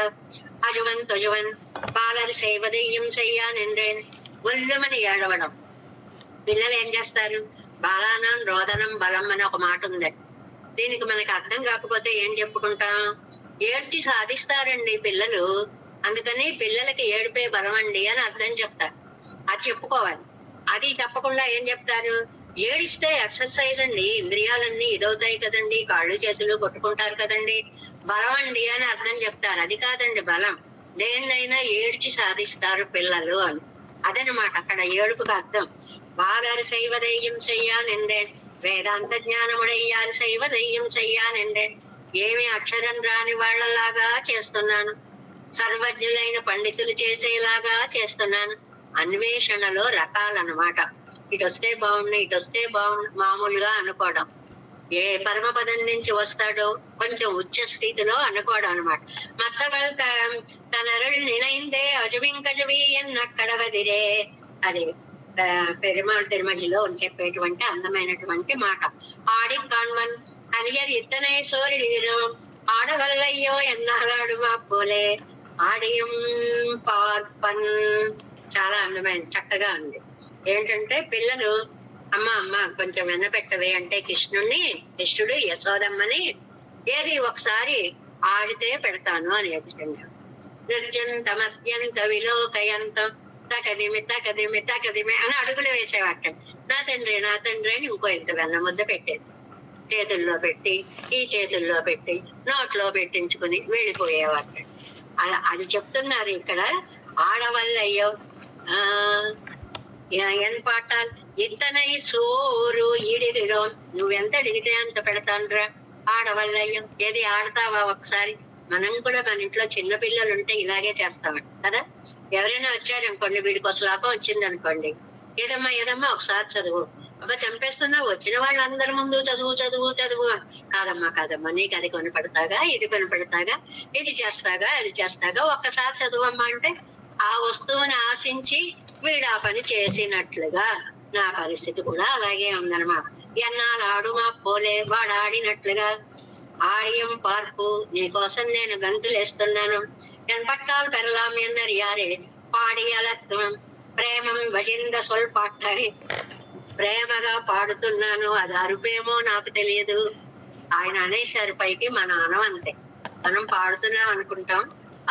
అజువన్ తుజువన్ పాలరు సేవదయ్యం చెయ్యా నిండ్రేన్, ఒళ్ళమని ఏడవడం. పిల్లలు ఏం చేస్తారు? బాలానం రోదనం బలం అని ఒక మాట ఉందండి. దీనికి మనకి అర్థం కాకపోతే ఏం చెప్పుకుంటాం? ఏడ్చి సాధిస్తారండి పిల్లలు, అందుకని పిల్లలకి ఏడిపే బలం అండి అని అర్థం చెప్తారు. అది చెప్పుకోవాలి. అది చెప్పకుండా ఏం చెప్తారు? ఏడిస్తే ఎక్సర్సైజ్ అండి, ఇంద్రియాలన్నీ ఇదవుతాయి కదండి, కాళ్ళు చేతులు కొట్టుకుంటారు కదండి, బలం అండి అని అర్థం చెప్తారు. అది కాదండి బలం. దేన్నైనా ఏడ్చి సాధిస్తారు పిల్లలు అని. అదనమాట అక్కడ ఏడుపుకి అర్థం. బాగారు శైవ దయ్యం చెయ్యానండే, వేదాంత జ్ఞానముడయ్యారు శైవ దయ్యం చెయ్యానండే, ఏమి అక్షరం రాని వాళ్ళలాగా చేస్తున్నాను, సర్వజ్ఞులైన పండితులు చేసేలాగా చేస్తున్నాను. అన్వేషణలో రకాలన్నమాట. ఇటు వస్తే బాగుండు, ఇటు వస్తే బాగుండు మామూలుగా అనుకోవడం. ఏ పరమపదం నుంచి వస్తాడో కొంచెం ఉచ్చ స్థితిలో అనుకోవడం అనమాట. మత్తవల్ తనరుள் నినైందే అజువింకజువి ఎన్నక్కడ వదిరే, అది పెరుమాళ్ తిరుమలిలో చెప్పేటువంటి అందమైనటువంటి మాట. ఆడి కాన్వన్ కలియర్ ఇత్తనే సోరిడిరు, ఆడవల్లయ్యో ఎన్నాడు మా పోలే ఆడియం పార్పన్. చాలా అందమైన చక్కగా ఉంది. ఏంటంటే పిల్లలు అమ్మ అమ్మ కొంచెం వెన్నపెట్టవే అంటే కృష్ణుడు యశోదమ్మని ఏది ఒకసారి ఆడితే పెడతాను అని ఎదుటండి. నృత్యంతమత్యంత విలోకయంతం తకదిమి తకదిమి తకదిమి అని అడుగులు వేసేవాట. నా తండ్రి అని ఇంకో ఇంత వెన్న ముద్ద పెట్టేది, చేతుల్లో పెట్టి ఈ చేతుల్లో పెట్టి నోట్లో పెట్టించుకుని వెళ్ళిపోయేవాట. అలా అది చెప్తున్నారు ఇక్కడ. ఆడవల్లయ్యో ఎన్ పాఠాలు ఇతనై సోరు ఈడిదిరో, నువ్వెంత అడిగితే అంత పెడతానురా. ఆడవల్లయ్యో ఏది ఆడతావా ఒకసారి. మనం కూడా మన ఇంట్లో చిన్న పిల్లలు ఉంటే ఇలాగే చేస్తామండి కదా. ఎవరైనా వచ్చారనుకోండి, వీడికి అసలాకం వచ్చింది అనుకోండి, ఏదమ్మా ఒకసారి చదువు. అబ్బా చంపేస్తున్నా, వచ్చిన వాళ్ళందరి ముందు చదువు చదువు చదువు. కాదమ్మా నీకు అది కొనిపెడతాగా, ఇది కొనిపెడతాగా, ఇది చేస్తాగా, అది చేస్తాగా, ఒక్కసారి చదువమ్మా అంటే ఆ వస్తువుని ఆశించి వీడు ఆ పని చేసినట్లుగా నా పరిస్థితి కూడా అలాగే ఉందన్నమాట. ఎన్నాళ్ళు ఆడు మా పోలే వాడు ఆడినట్లుగా. ఆడియం పార్పు నీకోసం నేను గంతులేస్తున్నాను. ఎన్పట్టాలు పెరలాం ఎన్నరియారే పాడియలత్వం ప్రేమం భజింద సొల్పాటాయి, ప్రేమగా పాడుతున్నాను. అది అరుపేమో నాకు తెలియదు. ఆయన అనేసారు పైకి, మన అనవంతే. మనం పాడుతున్నాం అనుకుంటాం,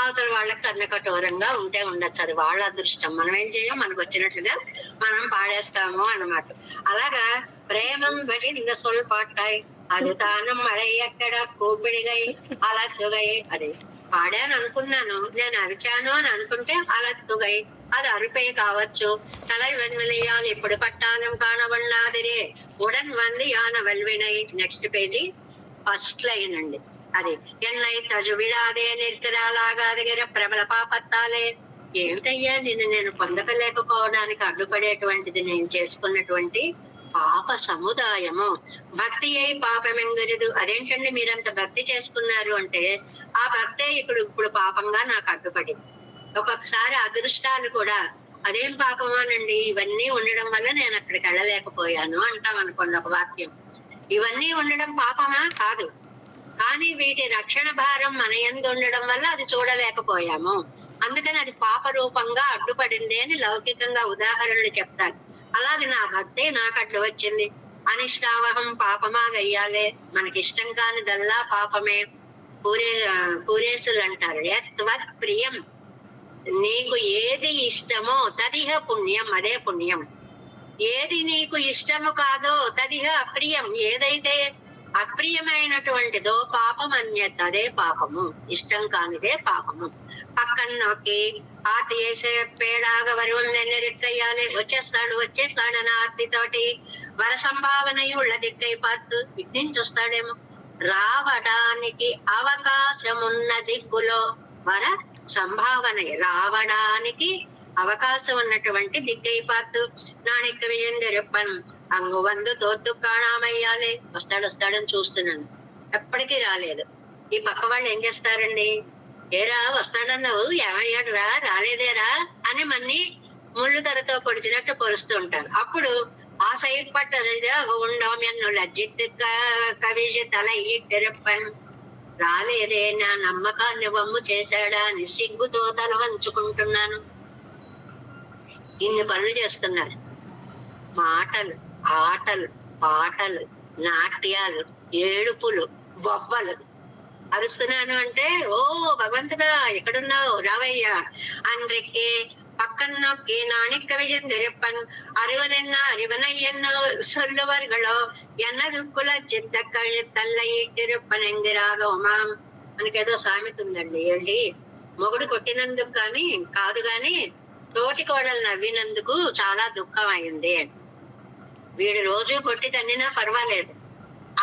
అవతల వాళ్ళకి కన్నకఠోరంగా ఉంటే ఉండొచ్చు. అది వాళ్ళ అదృష్టం. మనం ఏం చేయం, మనకు వచ్చినట్లుగా మనం పాడేస్తాము అన్నమాట. అలాగా ప్రేమం బట్టి ఇంక సొల్పాటాయి, అది తానం మழை ఎక్కడ కూపిడిగై అలత్తుగై. అది పాడాను అనుకున్నాను, నేను అరిచాను అని అనుకుంటే అలత్తుగై, అది అరుపే కావచ్చు. తలై వెన్వెలియాలు ఇప్పుడు పట్టాలం కానవన్నాదిరే ఉడన్ వంది యాన వెల్వినై. నెక్స్ట్ పేజీ ఫస్ట్ లైన్ అండి. అది ఎన్నై తజు విడాదే నిర్తరాలాగా దగ్గర ప్రబల పాపత్తాలే. ఏమిటయ్యా నేను పొందకలేకపోవడానికి అడ్డుపడేటువంటిది నేను చేసుకున్నటువంటి పాప సముదాయము. భక్తి అయి పాపమెంగరదు. అదేంటండి మీరంత భక్తి చేసుకున్నారు అంటే, ఆ భక్తే ఇప్పుడు పాపంగా నాకు అడ్డుపడింది. ఒక్కొక్కసారి అదృష్టాలు కూడా అదేం పాపమానండి, ఇవన్నీ ఉండడం వల్ల నేను అక్కడికి వెళ్ళలేకపోయాను అంటాం అనుకోండి ఒక వాక్యం. ఇవన్నీ ఉండడం పాపమా? కాదు. కానీ వీటి రక్షణ భారం మన యందు ఉండడం వల్ల అది చూడలేకపోయాము. అందుకని అది పాప రూపంగా అడ్డుపడింది అని లౌకికంగా ఉదాహరణలు చెప్తారు. అలాగే నా భక్తే నాకు అడ్డు వచ్చింది. అనిష్టావహం పాపమా గయ్యాలే. మనకిష్టం కానిదల్లా పాపమే. పూరేసులు అంటారు, యత్వత్ ప్రియం, నీకు ఏది ఇష్టమో తదిహ పుణ్యం, అదే పుణ్యం. ఏది నీకు ఇష్టము కాదో తదిహ అప్రియం, ఏదైతే అప్రియమైనటువంటిదో పాపం అన్యత్, అదే పాపము, ఇష్టం కానిదే పాపము. పక్కన నొక్కి ఆర్తి చేసే పేడాగ వరువులెన్నెరెత్తయ్యాలి, వచ్చేస్తాడని ఆర్తితోటి వర సంభావనయుళ్ళ దిక్కై పార్తు ఇట్నుంచి వస్తాడేమో. రావడానికి అవకాశమున్న దిక్కులో వర సంభావన, రావడానికి అవకాశం ఉన్నటువంటి దిక్కై పార్తు నాణిక విజయందెరప్పన్ అంగు వందు తోత్తు కాణామయ్యాలి. వస్తాడని చూస్తున్నాను, ఎప్పటికీ రాలేదు. ఈ పక్క వాళ్ళు ఏం చేస్తారండి, ఏరా వస్తాడన్నావు ఏమయ్యాడు రా, రాలేదేరా అని మన్ని ముళ్ళు ధరతో పొడిచినట్టు పొరుస్తూ ఉంటారు. అప్పుడు ఆ సైడ్ పట్టదా ఉండోమ్యన్ను లజ్జిత్ కవిజ తల ఈ తెరప్పన్, రాలేదే నా నమ్మకాన్ని వమ్ము చేశాడా అని సిగ్గుతో తల వంచుకుంటున్నాను. ఇన్ని పనులు చేస్తున్నారు. మాటలు, ఆటలు, పాటలు, నాట్యాలు, ఏడుపులు, బొబ్బలు. అరుస్తున్నాను అంటే ఓ భగవంతుడా ఎక్కడున్నావు రావయ్యా అన్రెక్కి పక్కన నొక్కి నాణిక విజయందెరప్పన్ அறிவனையன்னு சொல்லுவர்களோ ఎన్నదుక్కుల చిత్త కళ్ళెత్తల్ల ఈటిరప్పన్ ఎంగిరాగ ఉమాం. మనకేదో సామెత ఉందండి, ఏంటి మొగుడు కొట్టినందుకు కానీ కాదు గాని తోటి కోడలు నవ్వినందుకు చాలా దుఃఖం అయింది. వీడు రోజు కొట్టి తన్నినా పర్వాలేదు,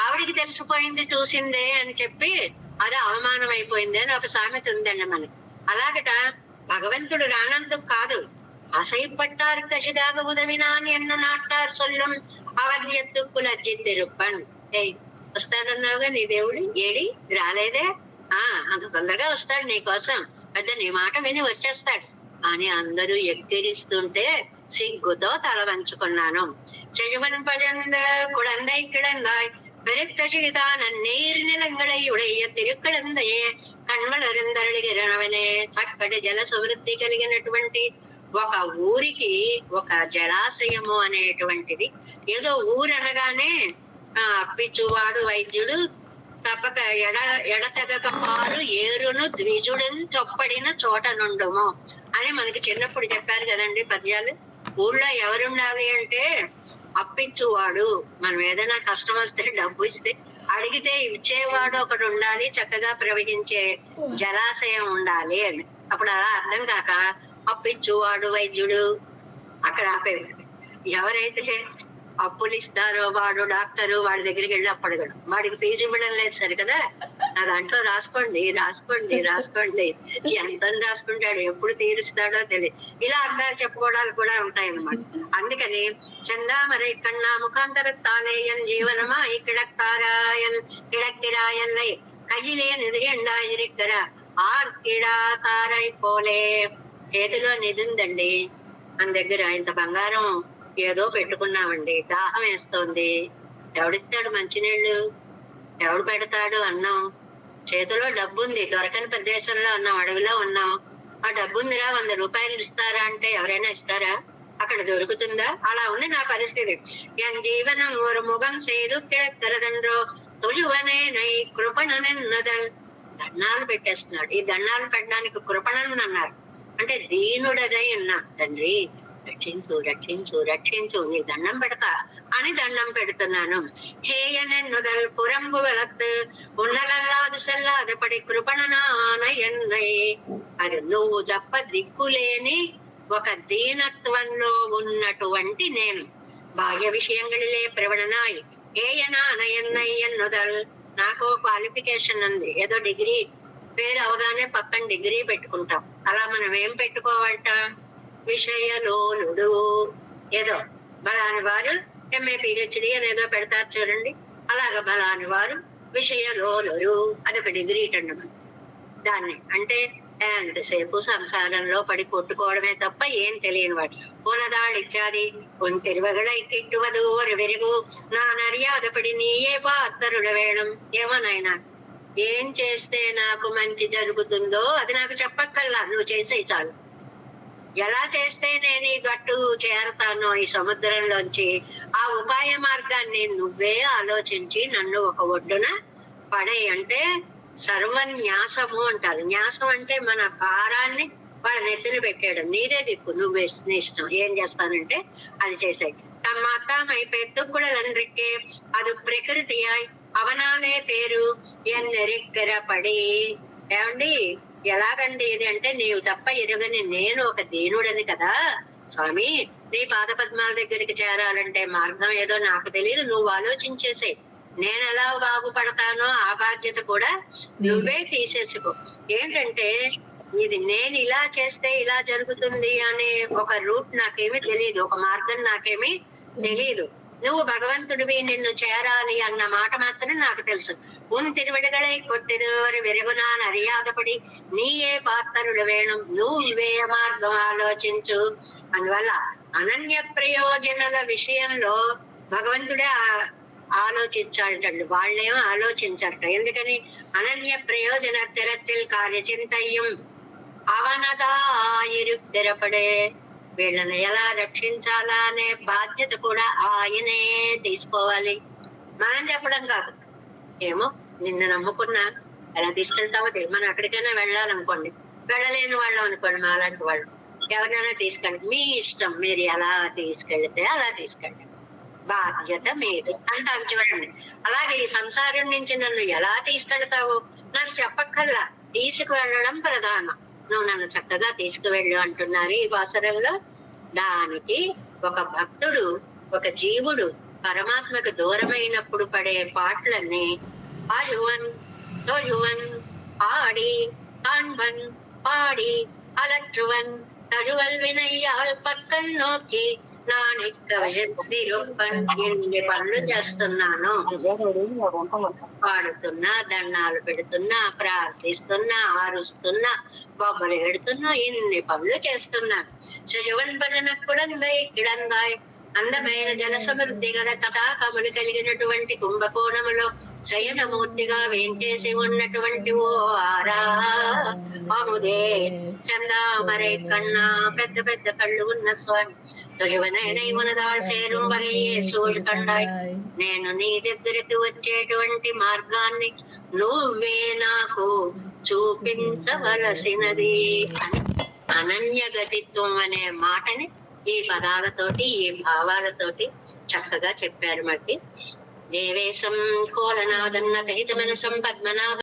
ఆవిడికి తెలిసిపోయింది చూసిందే అని చెప్పి అది అవమానం అయిపోయింది అని ఒక సామెత ఉందండి మనకి. అలాగట భగవంతుడు రానందుకు కాదు, అసైపట్టారు కసిదాగ ఉదవినాని ఎన్ను నాటారు సొల్లం అవధ్యత్తుకు లజ్జిద్దిరుప్పన్. వస్తాడన్నావుగా నీ దేవుడు, ఏడి రాలేదే, అంత తొందరగా వస్తాడు నీకోసం, పెద్ద నీ మాట విని వచ్చేస్తాడు అని అందరూ ఎక్కిరిస్తుంటే సిగ్గుతో తల వంచుకున్నాను. చెజువన్ పడంద కుడందై కిడందాయ్ பெருத்த செய்தான் நீர் நிலங்கடையுடைய తిరుక్కడందయే కణ్వలరిందరడిగిరనవనే. చక్కటి జల సమృద్ధి కలిగినటువంటి ఒక ఊరికి ఒక జలాశయము అనేటువంటిది, ఏదో ఊరు అనగానే పిచ్చువాడు వైద్యుడు తప్పక ఎడతెగక పారు ఏరును ద్విజుడని చొప్పడిన చోట నుండుము అని మనకి చిన్నప్పుడు చెప్పారు కదండి పద్యాలు. ఊళ్ళో ఎవరుండాలి అంటే అప్పిచ్చువాడు, మనం ఏదైనా కష్టం వస్తే డబ్బు ఇస్తే అడిగితే ఇచ్చేవాడు ఒకడు ఉండాలి, చక్కగా ప్రవహించే జలాశయం ఉండాలి అని. అప్పుడు అలా అర్థం కాక అప్పిచ్చువాడు వైద్యుడు అక్కడ ఆపేవాడు. ఎవరైతే అప్పులు ఇస్తారో వాడు డాక్టరు, వాడి దగ్గరికి వెళ్ళి అప్పడగడు, వాడికి ఫీజు ఇవ్వడం లేదు సరే కదా, నా దాంట్లో రాసుకోండి ఎంత రాసుకుంటాడు, ఎప్పుడు తీరుస్తాడో తెలియదు. ఇలా అర్థాలు చెప్పుకోవడాలు కూడా ఉంటాయన్నమాట. అందుకని చందామரை కన్నా ముఖాంతర తాలేయన్ జీవనమా కిడక్కిరాయన్లై కయ్యిలే నిధి ఎండాయిరిక్కర ఆర్కిడా తారై పోలే. చేతిలో నిధి ఉందండి మన దగ్గర, ఇంత బంగారం ఏదో పెట్టుకున్నామండి, దాహం వేస్తోంది, ఎవడిస్తాడు మంచినీళ్ళు, ఎవడు పెడతాడు అన్నం, చేతిలో డబ్బు ఉంది, దొరకని ప్రదేశంలో ఉన్నాం, అడవిలో ఉన్నాం, ఆ డబ్బు ఉందిరా 100 రూపాయలు ఇస్తారా అంటే ఎవరైనా ఇస్తారా, అక్కడ దొరుకుతుందా? అలా ఉంది నా పరిస్థితి. ఎన్ జీవనం ఒక ముఖం సేదు కిడక్కరదండ్రో తొలువనే నై కృపణనెన్నదల్. దండాలు పెట్టేస్తున్నాడు. ఈ దండాలు పెట్టడానికి కృపణను అన్నారు అంటే దీనుడదై ఉన్నా తండ్రి రక్షించు రక్షించు రక్షించు నీ దండం పెడతా అని దండం పెడుతున్నాను. హేయనెన్నుదల్ పురంబు వెలత్తు ఉన్నలల్లాదు సెల్లాదపడి కృపణనాన ఎన్నై. అది నువ్వు తప్ప దిక్కులేని ఒక దీనత్వంలో ఉన్నటువంటి నేను. బాహ్య విషయంగళిలే ప్రవణనాయి ఏయనాన ఎన్నై ఎన్నుదల్. నాకు క్వాలిఫికేషన్ ఉంది, ఏదో డిగ్రీ పేరు అవగానే పక్కన డిగ్రీ పెట్టుకుంటాం. అలా మనం ఏం పెట్టుకోవాలట, విషయలోనుడు. ఏదో బలాని వారు ఎంఏ పిహెచ్డి అనేదో పెడతారు చూడండి, అలాగ బలాని వారు విషయలోనుడు, అదొక డిగ్రీ అండి. దాన్ని అంటే ఎంతసేపు సంసారంలో పడి కొట్టుకోవడమే తప్ప ఏం తెలియని వాడు. పూనదాళిచ్చాది కొంతిరువగడై కిట్టువదు ఒక వెరుగు నా నర్యాదపడి నీయే పాత్తరుడ వేణం. ఏమోనైనా ఏం చేస్తే నాకు మంచి జరుగుతుందో అది నాకు చెప్పక్కల్లా, నువ్వు చేసేయి చాలు. ఎలా చేస్తే నేను ఈ గట్టు చేరతానో ఈ సముద్రంలోంచి, ఆ ఉపాయ మార్గాన్ని నువ్వే ఆలోచించి నన్ను ఒక ఒడ్డున పడే. అంటే సర్వన్యాసము అంటారు. న్యాసం అంటే మన భారాన్ని వాళ్ళ నెత్తిన పెట్టాడు. నీదే దిక్కు, నువ్వు నీ ఇష్టం, ఏం చేస్తానంటే అది చేసాయి. తమ్మాత్తామై పెద్దుకుడలన్రికే అది ప్రకృతియాయ్ అవనాలే పేరు ఎన్నెరిగ్గర పడి. ఏమండి, ఎలాగండి ఇది అంటే, నీవు తప్ప ఎరుగని నేను ఒక దీనుడని కదా స్వామి. నీ పాద పద్మాల దగ్గరికి చేరాలంటే మార్గం ఏదో నాకు తెలియదు, నువ్వు ఆలోచించేసే. నేను ఎలా బాగుపడతానో ఆ బాధ్యత కూడా నువ్వే తీసేసుకో. ఏంటంటే ఇది నేను ఇలా చేస్తే ఇలా జరుగుతుంది అనే ఒక రూట్ నాకేమీ తెలియదు, ఒక మార్గం నాకేమీ తెలియదు. నువ్వు భగవంతుడివి, నిన్ను చేరాలి అన్న మాట మాత్రం నాకు తెలుసు. తిరువిడగలై కొట్టిదోరి వెరుగునాన్ అరియాదపడి నీయే పాత్రుడు వేణం నువ్వే మార్గం ఆలోచించు. అందువల్ల అనన్య ప్రయోజనాల విషయంలో భగవంతుడే ఆలోచించాడటండి, వాళ్ళేమో ఆలోచించట. ఎందుకని? అనన్య ప్రయోజన తెరత్తిల్ కార్యచింతయ్యం అవనదా ఇరుక్తిరపడే. వీళ్ళని ఎలా రక్షించాలా అనే బాధ్యత కూడా ఆయనే తీసుకోవాలి, మనం చెప్పడం కాదు. ఏమో నిన్ను నమ్ముకున్నా ఎలా తీసుకెళ్తావో తెలియదు. మనం ఎక్కడికైనా వెళ్ళాలనుకోండి, వెళ్ళలేని వాళ్ళం అనుకోండి, మా అలాంటి వాళ్ళు, ఎవరినైనా తీసుకెళ్ళండి, మీ ఇష్టం, మీరు ఎలా తీసుకెళ్తే అలా తీసుకెళ్ళండి, బాధ్యత మీది అంటాను చూడండి. అలాగే ఈ సంసారం నుంచి నన్ను ఎలా తీసుకెళ్తావో నాకు చెప్పక్కల్లా, తీసుకువెళ్ళడం ప్రధానం. నువ్వు నన్ను చక్కగా తీసుకువెళ్ళు అంటున్నారు ఈ వాసరంలో. దానికి ఒక భక్తుడు, ఒక జీవుడు పరమాత్మకు దూరమైనప్పుడు పడే పాటలన్నీ అరువన్ తొழுవన్ ఆడి కాண்பன் పాడి అలற்றுవన్ తழுவல் వినయ్యాల్ పక్కన నోకి ఎన్ని పనులు చేస్తున్నాను, పాడుతున్నా, దండాలు పెడుతున్నా, ప్రార్థిస్తున్నా, ఆరుస్తున్నా, బొమ్మలు పెడుతున్నా, ఎన్ని పనులు చేస్తున్నా. శివన్ పడిన కుడందై కిడందాయ్ అందమైన జల సమృద్ధి గల తటాకములు కలిగినటువంటి కుంభకోణములో శయనమూర్తిగా వేంచేసి ఉన్నటువంటి ఓ ఆరా అముదే చందామరే కన్నా పెద్ద పెద్ద కళ్ళు ఉన్న స్వామి తొలివనైనై ఉన్నదాళ్ చేరు వగయ్యే సూళ్ కండాయ్. నేను నీ దగ్గరికి వచ్చేటువంటి మార్గాన్ని నువ్వే నాకు చూపించవలసినది అని అనన్య గతిత్వం అనే మాటని ఈ పదాలతోటి, ఈ భావాలతోటి చక్కగా చెప్పారు. మట్టి దేవేశం కోలనాదన్న కహితమనసం పద్మనాభ